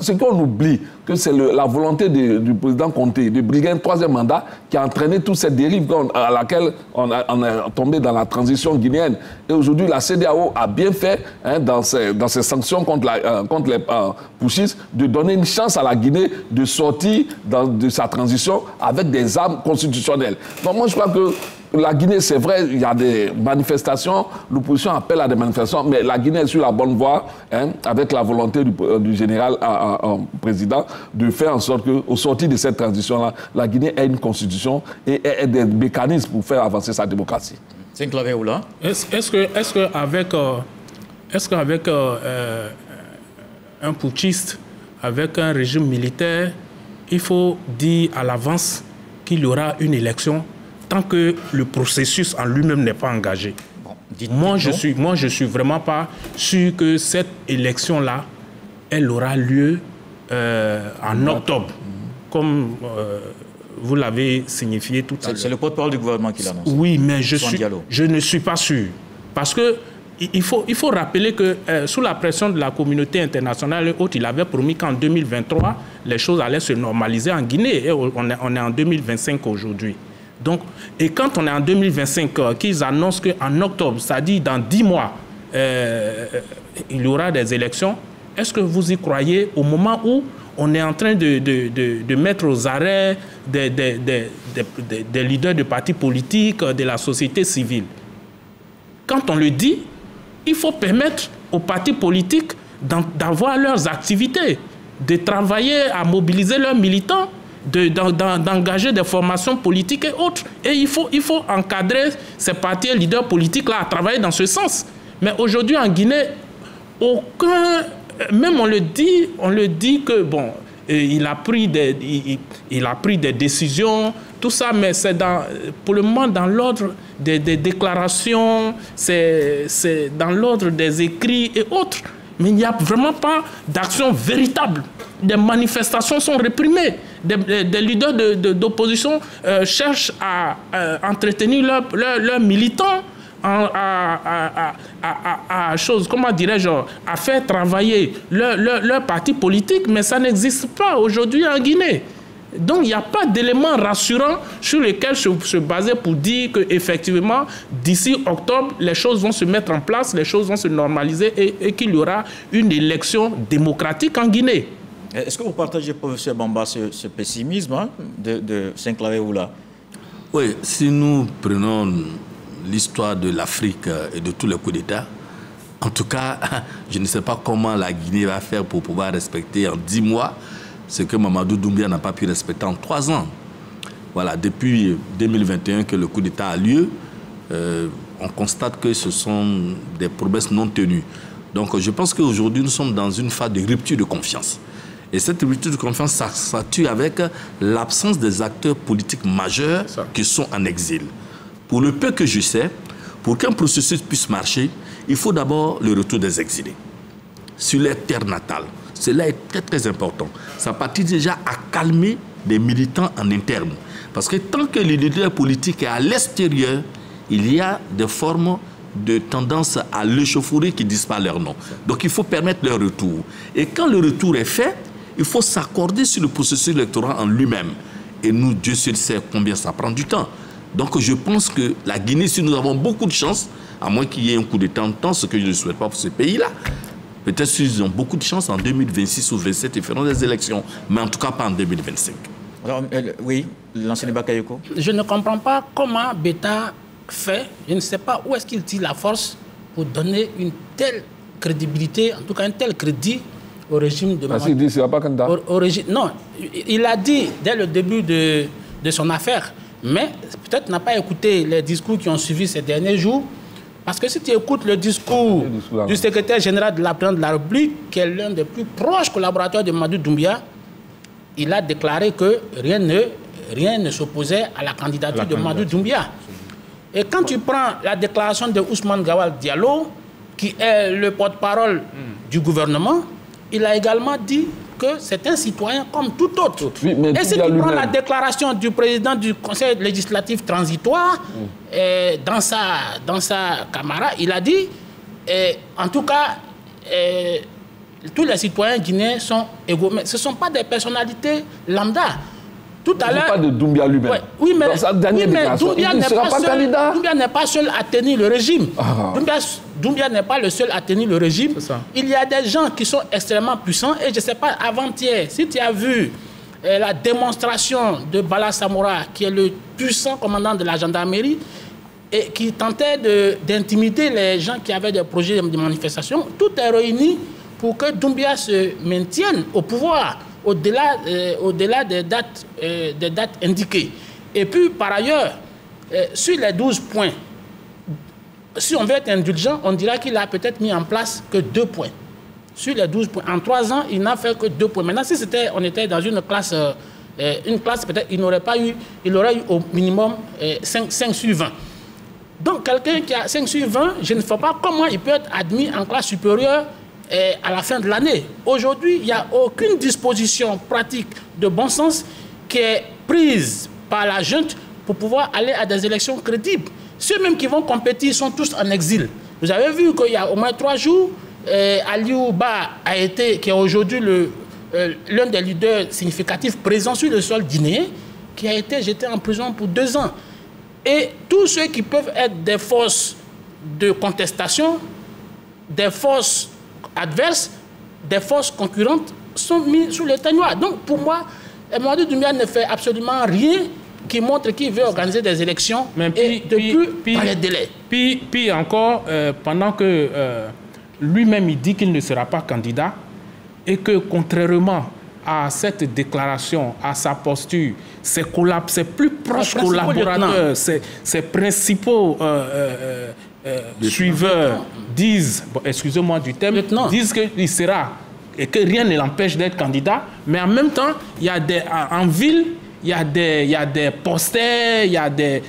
Ce qu'on oublie, que c'est la volonté du président Conté de briguer un troisième mandat qui a entraîné toute cette dérive à laquelle on est tombé dans la transition guinéenne. Et aujourd'hui, la CEDEAO a bien fait, hein, dans ses sanctions contre les putschistes, de donner une chance à la Guinée de sortir de sa transition avec des armes constitutionnelles. Donc moi, je crois que la Guinée, c'est vrai, il y a des manifestations, l'opposition appelle à des manifestations, mais la Guinée est sur la bonne voie, hein, avec la volonté du général président de faire en sorte qu'au sortir de cette transition-là, la Guinée ait une constitution et ait des mécanismes pour faire avancer sa démocratie. C'est clavé où là? Est-ce qu'avec un putschiste, avec un régime militaire, il faut dire à l'avance qu'il y aura une élection tant que le processus en lui-même n'est pas engagé? Moi, je suis vraiment pas sûr que cette élection-là, elle aura lieu en octobre, comme vous l'avez signifié tout à l'heure. C'est le porte-parole du gouvernement qui l'annonce. Oui, mais je ne suis pas sûr. Parce que il faut rappeler que sous la pression de la communauté internationale et autres, il avait promis qu'en 2023, les choses allaient se normaliser en Guinée. Et on est en 2025 aujourd'hui. Donc, et quand on est en 2025, qu'ils annoncent qu'en octobre, c'est-à-dire dans 10 mois, il y aura des élections, est-ce que vous y croyez au moment où on est en train de mettre aux arrêts des leaders de partis politiques, de la société civile? Quand on le dit, il faut permettre aux partis politiques d'avoir leurs activités, de travailler à mobiliser leurs militants, d'engager des formations politiques et autres. Et il faut encadrer ces partis et leaders politiques-là à travailler dans ce sens. Mais aujourd'hui, en Guinée, même on le dit que, bon, il a pris des décisions, tout ça, mais c'est pour le moment dans l'ordre des déclarations, c'est dans l'ordre des écrits et autres. Mais il n'y a vraiment pas d'action véritable. Des manifestations sont réprimées. Des leaders d'opposition cherchent à entretenir leurs militants, à faire travailler leur parti politique, mais ça n'existe pas aujourd'hui en Guinée. Donc il n'y a pas d'éléments rassurants sur lesquels se baser pour dire qu'effectivement, d'ici octobre, les choses vont se mettre en place, les choses vont se normaliser et qu'il y aura une élection démocratique en Guinée. Est-ce que vous partagez, professeur Bamba, ce pessimisme, hein, de Saint-Claver-Oula? Oui, si nous prenons l'histoire de l'Afrique et de tous les coups d'État, en tout cas, je ne sais pas comment la Guinée va faire pour pouvoir respecter en 10 mois ce que Mamadou Doumbia n'a pas pu respecter en 3 ans. Voilà, depuis 2021 que le coup d'État a lieu, on constate que ce sont des promesses non tenues. Donc je pense qu'aujourd'hui, nous sommes dans une phase de rupture de confiance. Et cette rupture de confiance s'accentue avec l'absence des acteurs politiques majeurs qui sont en exil. Pour le peu que je sais, pour qu'un processus puisse marcher, il faut d'abord le retour des exilés sur les terres natales. Cela est très très important. Ça participe déjà à calmer des militants en interne. Parce que tant que le leader politique est à l'extérieur, il y a des formes de tendance à l'échauffourée qui disent pas leur nom. Donc il faut permettre leur retour. Et quand le retour est fait, il faut s'accorder sur le processus électoral en lui-même. Et nous, Dieu seul sait combien ça prend du temps. Donc je pense que la Guinée, si nous avons beaucoup de chance, à moins qu'il y ait un coup d'État en temps, ce que je ne souhaite pas pour ce pays-là, peut-être qu'ils ont beaucoup de chance en 2026 ou 2027, ils feront des élections, mais en tout cas pas en 2025. Alors, oui, l'ancien Bakayoko. Je ne comprends pas comment Beta fait, je ne sais pas où est-ce qu'il tire la force pour donner une telle crédibilité, en tout cas un tel crédit au régime de Mamadou. Il dit, c'est pas candidat. Non, il a dit dès le début de son affaire, mais peut-être n'a pas écouté les discours qui ont suivi ces derniers jours. Parce que si tu écoutes le discours du secrétaire général de la présidence de la République, qui est l'un des plus proches collaborateurs de Mamadou Doumbia, il a déclaré que rien ne s'opposait à la candidature de Mamadou Doumbia. Et quand tu prends la déclaration de Ousmane Gawal Diallo, qui est le porte-parole du gouvernement, il a également dit que c'est un citoyen comme tout autre. Oui, et si tu prends la déclaration du président du Conseil législatif transitoire, dans sa camarade, il a dit, en tout cas, tous les citoyens guinéens sont égaux. Mais ce ne sont pas des personnalités lambda. Tout à l'heure. Pas de Doumbia lui-même. Ouais, oui, mais Doumbia n'est pas seul à tenir le régime. Doumbia n'est pas le seul à tenir le régime. Il y a des gens qui sont extrêmement puissants. Et je ne sais pas, avant-hier, si tu as vu la démonstration de Bala Samoura, qui est le puissant commandant de la gendarmerie, et qui tentait d'intimider les gens qui avaient des projets de manifestation, tout est réuni pour que Doumbia se maintienne au pouvoir au-delà des dates indiquées. Et puis, par ailleurs, sur les 12 points, si on veut être indulgent, on dira qu'il a peut-être mis en place que 2 points. Sur les 12 points. En 3 ans, il n'a fait que 2 points. Maintenant, si on était dans une classe peut-être, il aurait eu au minimum 5 sur 20. Donc, quelqu'un qui a 5 sur 20, je ne sais pas comment il peut être admis en classe supérieure à la fin de l'année. Aujourd'hui, il n'y a aucune disposition pratique de bon sens qui est prise par la junte pour pouvoir aller à des élections crédibles. Ceux-mêmes qui vont compétir sont tous en exil. Vous avez vu qu'il y a au moins 3 jours, Aliou Ba qui est aujourd'hui l'un des leaders significatifs présents sur le sol guinéen, qui a été jeté en prison pour 2 ans. Et tous ceux qui peuvent être des forces de contestation, des forces adverses, des forces concurrentes sont mis sous le teignoir. Donc pour moi, Mamadou Doumbia ne fait absolument rien qui montre qu'il veut organiser des élections dans les délais. Puis encore, pendant que lui-même il dit qu'il ne sera pas candidat et que contrairement à cette déclaration, à sa posture, ses plus proches collaborateurs, ses principaux suiveurs disent, excusez-moi du terme, disent qu'il sera et que rien ne l'empêche d'être candidat, mais en même temps, il y a en ville, il y a des posters, il y a des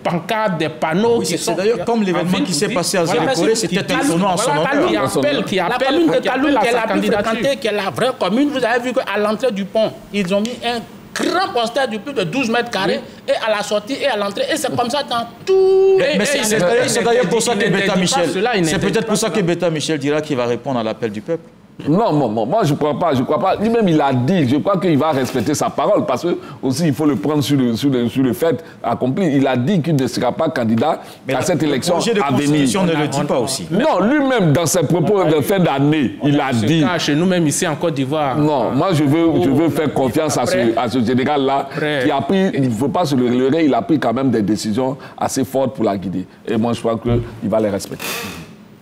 pancartes, des panneaux qui sont... C'est d'ailleurs comme l'événement qui s'est passé à Zélékoré, c'était un tournoi en son honneur. Qui appelle la commune de Kaloum, qui est la plus fréquentée, qui est la vraie commune. Vous avez vu qu'à l'entrée du pont, ils ont mis un grand poster de plus de 12 mètres carrés, et à la sortie et à l'entrée. Et c'est comme ça dans tout... Mais c'est d'ailleurs pour ça que Beta Michel... C'est peut-être pour ça que Beta Michel dira qu'il va répondre à l'appel du peuple. Non, moi je ne crois pas. Lui-même, il a dit, je crois qu'il va respecter sa parole, parce que aussi il faut le prendre sur le fait accompli. Il a dit qu'il ne sera pas candidat à cette élection à venir. Ne le dit pas aussi. Non, lui-même, dans ses propos de fin d'année, il a dit... Chez nous-mêmes, ici en Côte d'Ivoire... Non, moi je veux faire confiance à ce général-là, qui a pris, il ne faut pas se le leurrer, il a pris quand même des décisions assez fortes pour la guider. Et moi je crois qu'il va les respecter.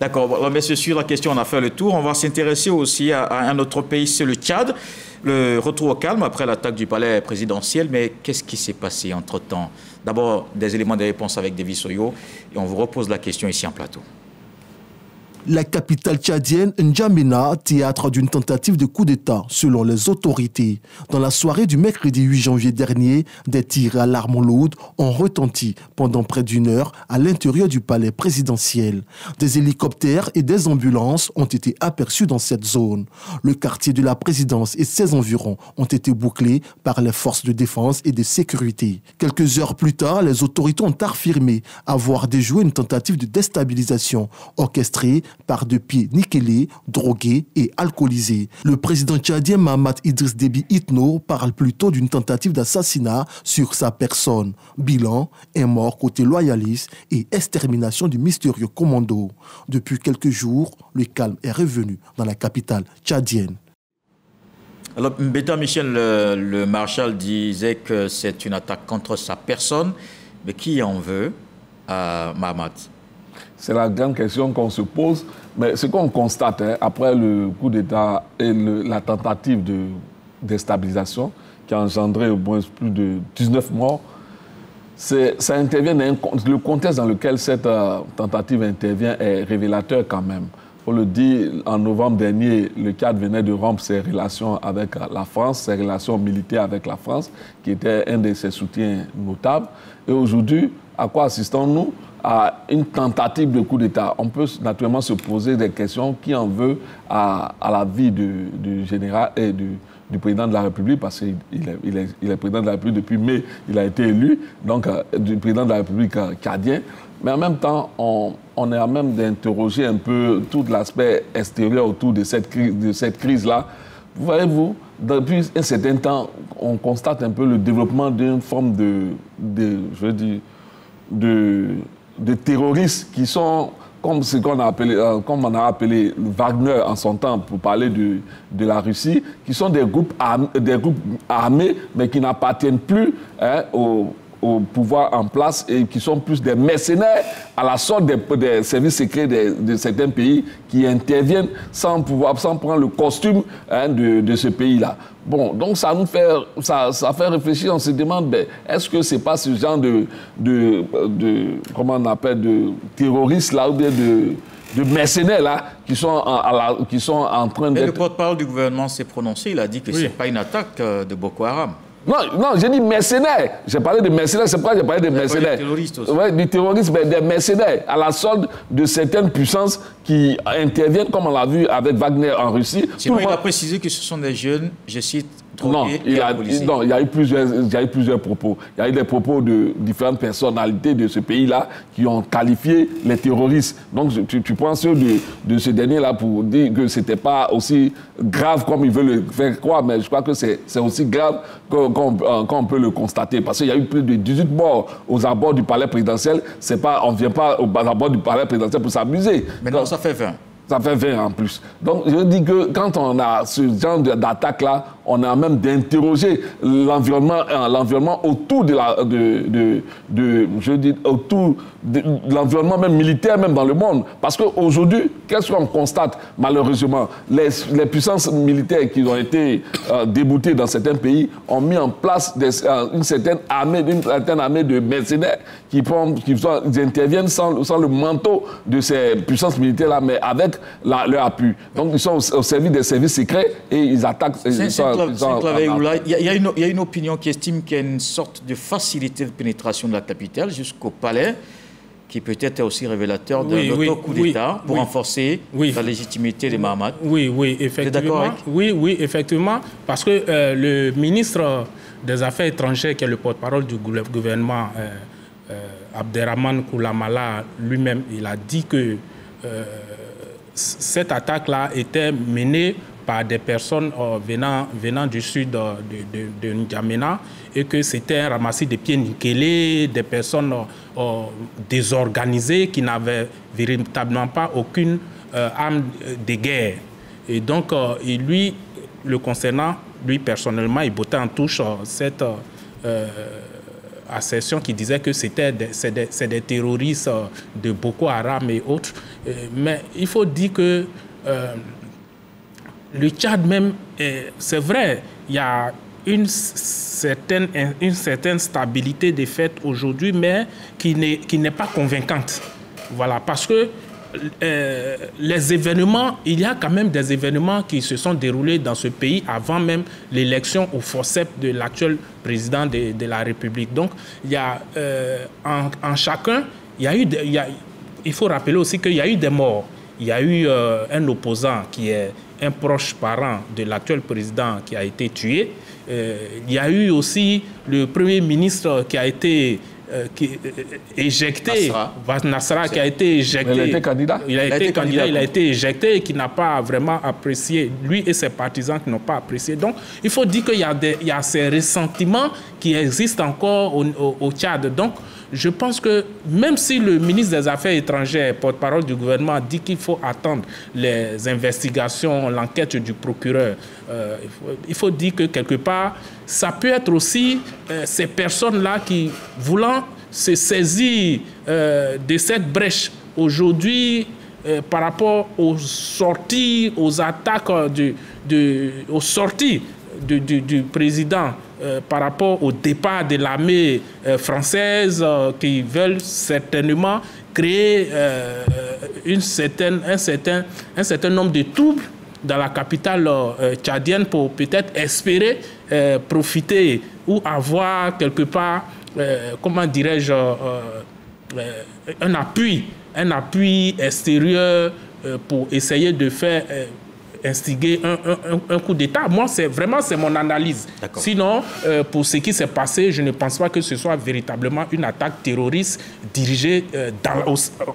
D'accord. Alors, messieurs, sur la question, on a fait le tour. On va s'intéresser aussi à un autre pays, c'est le Tchad. Le retour au calme après l'attaque du palais présidentiel. Mais qu'est-ce qui s'est passé entre-temps? D'abord, des éléments de réponse avec David Soyo. Et on vous repose la question ici en plateau. La capitale tchadienne, N'Djamena, théâtre d'une tentative de coup d'État, selon les autorités. Dans la soirée du mercredi 8 janvier dernier, des tirs à l'arme lourde ont retenti pendant près d'1 heure à l'intérieur du palais présidentiel. Des hélicoptères et des ambulances ont été aperçus dans cette zone. Le quartier de la présidence et ses environs ont été bouclés par les forces de défense et de sécurité. Quelques heures plus tard, les autorités ont affirmé avoir déjoué une tentative de déstabilisation orchestrée par des pieds niquelés, drogués et alcoolisés. Le président tchadien Mahamat Idriss Déby Itno parle plutôt d'une tentative d'assassinat sur sa personne. Bilan, un mort côté loyaliste et extermination du mystérieux commando. Depuis quelques jours, le calme est revenu dans la capitale tchadienne. Alors, Beta Michel, le marshal disait que c'est une attaque contre sa personne, mais qui en veut à Mahamat? C'est la grande question qu'on se pose. Mais ce qu'on constate après le coup d'État et la tentative de déstabilisation qui a engendré au moins plus de 19 morts, ça intervient le contexte dans lequel cette tentative intervient est révélateur quand même. Il faut le dire, en novembre dernier, le Tchad venait de rompre ses relations avec la France, ses relations militaires avec la France, qui était un de ses soutiens notables. Et aujourd'hui, à quoi assistons-nous? À une tentative de coup d'État. On peut naturellement se poser des questions. Qui en veut à la vie du général et du président de la République, parce qu'il est président de la République depuis mai, il a été élu, donc du président de la République tchadien. Mais en même temps, on est à même d'interroger un peu tout l'aspect extérieur autour de cette crise-là. Voyez-vous, depuis un certain temps, on constate un peu le développement d'une forme de terroristes qui sont comme ce qu'on a appelé, comme on a appelé Wagner en son temps pour parler de la Russie, qui sont des groupes armés, mais qui n'appartiennent plus au pouvoir en place et qui sont plus des mercenaires à la sorte des services secrets de certains pays qui interviennent sans prendre le costume de ce pays-là. Bon, donc ça fait réfléchir, on se demande, est-ce que c'est pas ce genre comment on appelle, de terroristes là, ou bien de mercenaires là, qui sont en train de... Le porte-parole du gouvernement s'est prononcé, il a dit que c'est pas une attaque de Boko Haram. Non, j'ai dit mercenaires. J'ai parlé de mercenaires, c'est pourquoi j'ai parlé de mercenaires. Des terroristes aussi. Oui, du terrorisme, mais des mercenaires, à la solde de certaines puissances qui interviennent, comme on l'a vu avec Wagner en Russie. Il a précisé que ce sont des jeunes, je cite, drogués il y a eu plusieurs propos. Il y a eu des propos de différentes personnalités de ce pays-là qui ont qualifié les terroristes. Donc tu prends ceux de ce dernier-là pour dire que ce n'était pas aussi grave comme ils veulent le faire croire, mais je crois que c'est aussi grave qu'on peut le constater. Parce qu'il y a eu plus de 18 morts aux abords du palais présidentiel. On ne vient pas aux abords du palais présidentiel pour s'amuser. Maintenant, ça fait 20. Ça fait 20 en plus. Donc, je dis que quand on a ce genre d'attaque-là, on a même d'interroger l'environnement autour autour de l'environnement même militaire, même dans le monde. Parce qu'aujourd'hui, qu'est-ce qu'on constate malheureusement? Les puissances militaires qui ont été déboutées dans certains pays ont mis en place une certaine armée de mercenaires qui interviennent sans le manteau de ces puissances militaires-là, mais avec leur appui. Donc, ils sont au service des services secrets et ils attaquent... Il y a une opinion qui estime qu'il y a une sorte de facilité de pénétration de la capitale jusqu'au palais, qui peut-être aussi révélateur d'un autre-coup d'État pour renforcer la légitimité des Mahamat. Oui, effectivement. Oui, effectivement, parce que le ministre des Affaires étrangères, qui est le porte-parole du gouvernement, Abderrahmane Koulamala, lui-même, il a dit que cette attaque-là était menée par des personnes venant du sud de N'Djamena et que c'était un ramassis de pieds nickelés, des personnes désorganisées qui n'avaient véritablement pas aucune arme de guerre. Et donc, lui, le concernant, lui personnellement, il bottait en touche cette assertion qui disait que c'est des terroristes de Boko Haram et autres. Mais il faut dire que le Tchad même, c'est vrai, il y a une certaine stabilité des faits aujourd'hui, mais qui n'est pas convaincante. Voilà, parce que les événements, il y a quand même des événements qui se sont déroulés dans ce pays avant même l'élection au forceps de l'actuel président de la République. Donc, il y a en chacun, il faut rappeler aussi qu'il y a eu des morts. Il y a eu un opposant qui est un proche parent de l'actuel président qui a été tué. Il y a eu aussi le premier ministre qui a été éjecté, Nassara, qui a été éjecté. Il a été candidat. Il a été éjecté et qui n'a pas vraiment apprécié, lui et ses partisans qui n'ont pas apprécié. Donc, il faut dire qu'il y a ces ressentiments qui existent encore au Tchad. Donc, je pense que même si le ministre des Affaires étrangères, porte-parole du gouvernement, dit qu'il faut attendre les investigations, l'enquête du procureur, il faut dire que quelque part, ça peut être aussi ces personnes-là qui, voulant se saisir de cette brèche aujourd'hui par rapport aux sorties, aux attaques, aux sorties du président par rapport au départ de l'armée française qui veulent certainement créer un certain nombre de troubles dans la capitale tchadienne pour peut-être espérer profiter ou avoir quelque part, comment dirais-je, un appui extérieur pour essayer de faire instiguer un coup d'État. Moi, c'est mon analyse. Sinon, pour ce qui s'est passé, je ne pense pas que ce soit véritablement une attaque terroriste dirigée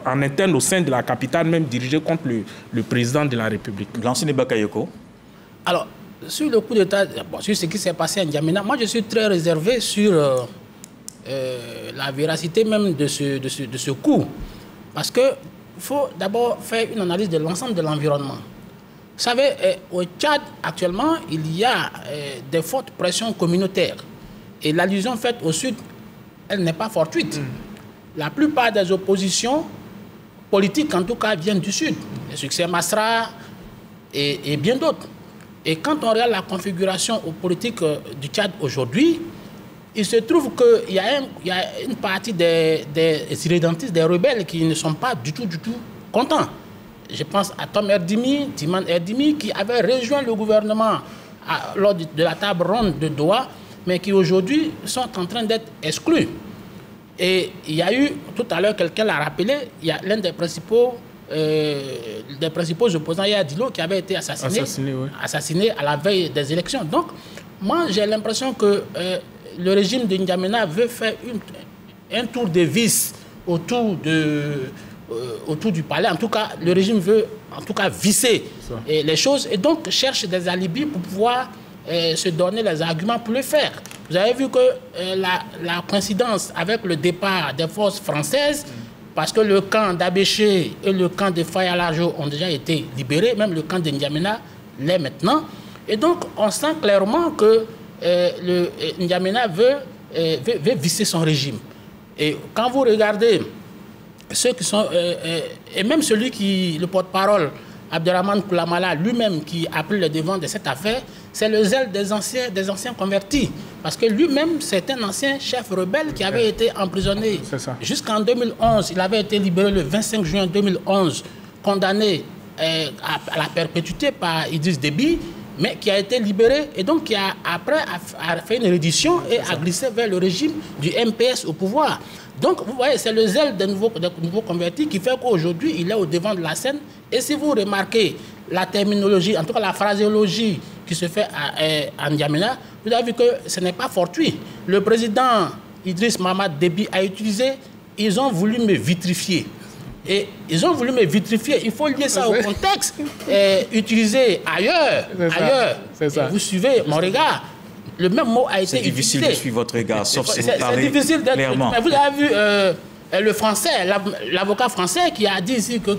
en interne au sein de la capitale, même dirigée contre le président de la République. Lansine Bakayoko. Alors, sur le coup d'État, sur ce qui s'est passé à N'Djamena, moi, je suis très réservé sur la véracité même de ce coup. Parce qu'il faut d'abord faire une analyse de l'ensemble de l'environnement. Vous savez, au Tchad, actuellement, il y a des fortes pressions communautaires. Et l'allusion faite au Sud, elle n'est pas fortuite. La plupart des oppositions politiques, en tout cas, viennent du Sud. Le succès Masra et bien d'autres. Et quand on regarde la configuration politique du Tchad aujourd'hui, il se trouve qu'il y a une partie des irrédentistes, des rebelles qui ne sont pas du tout contents. Je pense à Tom Erdimi, Timan Erdimi, qui avait rejoint le gouvernement lors de la table ronde de Doha, mais qui aujourd'hui sont en train d'être exclus. Et il y a eu, tout à l'heure, quelqu'un l'a rappelé, il y a l'un des principaux opposants, Yaya Dilo, qui avait été assassiné à la veille des élections. Donc, moi, j'ai l'impression que le régime de N'Djamena veut faire un tour de vis autour du palais. En tout cas, le régime veut visser les choses et donc cherche des alibis pour pouvoir se donner les arguments pour le faire. Vous avez vu que la coïncidence avec le départ des forces françaises, parce que le camp d'Abéché et le camp de Faya-Largeau ont déjà été libérés, même le camp de N'Djamena l'est maintenant. Et donc, on sent clairement que N'Djamena veut visser son régime. Et quand vous regardez ceux qui sont, et même le porte-parole, Abderrahmane Koulamala, lui-même qui a pris le devant de cette affaire, c'est le zèle des anciens convertis. Parce que lui-même, c'est un ancien chef rebelle qui avait été emprisonné jusqu'en 2011. Il avait été libéré le 25 juin 2011, condamné à la perpétuité par Idriss Déby, mais qui a été libéré et donc qui après a fait une reddition et a glissé vers le régime du MPS au pouvoir. Donc, vous voyez, c'est le zèle des nouveaux convertis qui fait qu'aujourd'hui, il est au devant de la scène. Et si vous remarquez la terminologie, en tout cas la phraséologie qui se fait à N'Djamena, vous avez vu que ce n'est pas fortuit. Le président Idriss Mamad Déby a utilisé « ils ont voulu me vitrifier ». Et ils ont voulu me vitrifier. Il faut lier ça au contexte utilisé ailleurs. Vous suivez mon regard. Le même mot a été utilisé. C'est difficile de suivre votre regard, sauf si vous parlez clairement. Mais vous avez vu le français, l'avocat français qui a dit ici que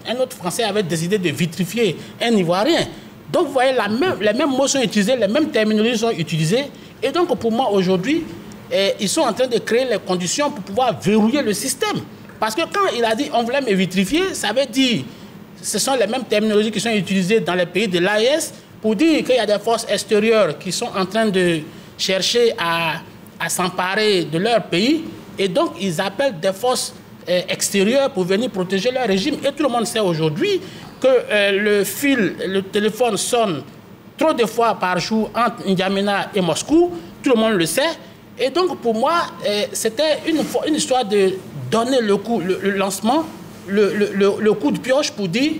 un autre français avait décidé de vitrifier un Ivoirien. Donc vous voyez, les mêmes mots sont utilisés, les mêmes terminologies sont utilisées. Et donc pour moi aujourd'hui, ils sont en train de créer les conditions pour pouvoir verrouiller le système. Parce que quand il a dit on voulait me vitrifier, ça veut dire ce sont les mêmes terminologies qui sont utilisées dans les pays de l'AES pour dire qu'il y a des forces extérieures qui sont en train de chercher à s'emparer de leur pays. Et donc, ils appellent des forces extérieures pour venir protéger leur régime. Et tout le monde sait aujourd'hui que le téléphone sonne trop de fois par jour entre N'Djamena et Moscou. Tout le monde le sait. Et donc, pour moi, c'était une histoire de donner le coup, le lancement, le coup de pioche pour dire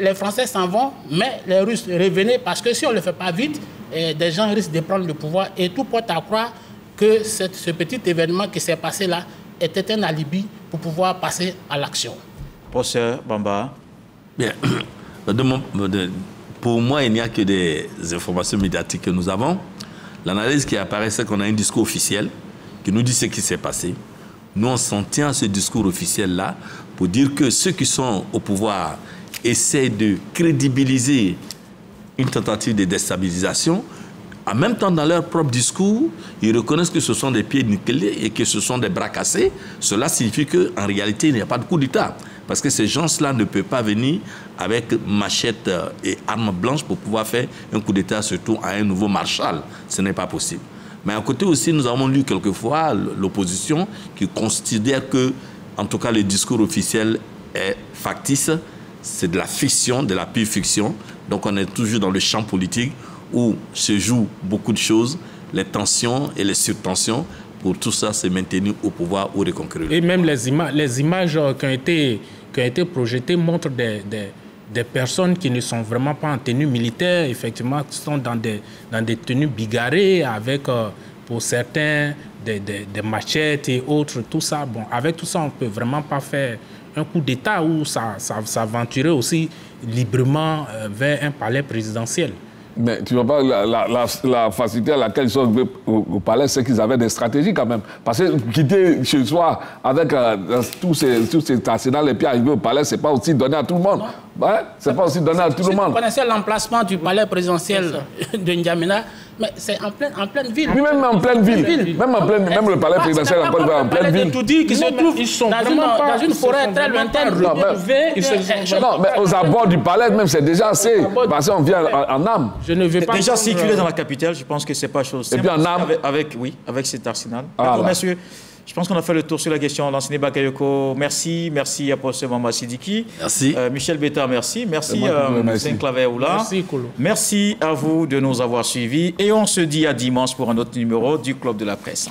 les Français s'en vont, mais les Russes revenaient parce que si on ne le fait pas vite, des gens risquent de prendre le pouvoir. Et tout porte à croire que ce petit événement qui s'est passé là était un alibi pour pouvoir passer à l'action. Professeur Bamba. Bien. Pour moi, il n'y a que des informations médiatiques que nous avons. L'analyse qui apparaît, c'est qu'on a un discours officiel qui nous dit ce qui s'est passé. Nous, on s'en tient à ce discours officiel-là pour dire que ceux qui sont au pouvoir essaient de crédibiliser une tentative de déstabilisation. En même temps, dans leur propre discours, ils reconnaissent que ce sont des pieds nickelés et que ce sont des bras cassés. Cela signifie qu'en réalité, il n'y a pas de coup d'État. Parce que ces gens-là ne peuvent pas venir avec machette et armes blanches pour pouvoir faire un coup d'État, surtout à un nouveau Marshall. Ce n'est pas possible. Mais à côté aussi, nous avons lu quelquefois l'opposition qui considère que, en tout cas, le discours officiel est factice, c'est de la fiction, de la pure fiction. Donc on est toujours dans le champ politique où se jouent beaucoup de choses, les tensions et les surtensions. Pour tout ça, c'est maintenu au pouvoir ou reconquérir. Et même les images qui ont été projetées montrent des personnes qui ne sont vraiment pas en tenue militaire, effectivement, qui sont dans des tenues bigarrées, avec, pour certains, des machettes et autres, tout ça. Bon, avec tout ça, on ne peut vraiment pas faire un coup d'État où ça s'aventurer aussi librement vers un palais présidentiel. Mais tu vois pas la facilité à laquelle ils sont arrivés au palais, c'est qu'ils avaient des stratégies quand même. Parce que quitter chez soi avec tous ces arsenals et puis arriver au palais, c'est pas aussi donné à tout le monde. Ouais, c'est pas aussi donné à tout le monde. Vous connaissez l'emplacement du palais présidentiel de N'Djamena, mais c'est en pleine ville. Oui, même en pleine ville. Même le palais présidentiel en pleine ville. Tout dit qu'ils se trouvent dans une forêt très lointaine. Non, mais aux abords du palais, même, c'est déjà assez. Parce qu'on vient en âme. Je ne vais pas déjà circuler dans la capitale, je pense que c'est pas chose simple. Et puis en âme. Avec cet arsenal. D'accord, messieurs. Je pense qu'on a fait le tour sur la question. Lansine Bakayoko, merci. Merci à Professeur Mamba Sidiki. Merci. Michel Beta, merci. Merci Saint-Claver Oula. Merci, Kolo. Merci à vous de nous avoir suivis. Et on se dit à dimanche pour un autre numéro du Club de la Presse.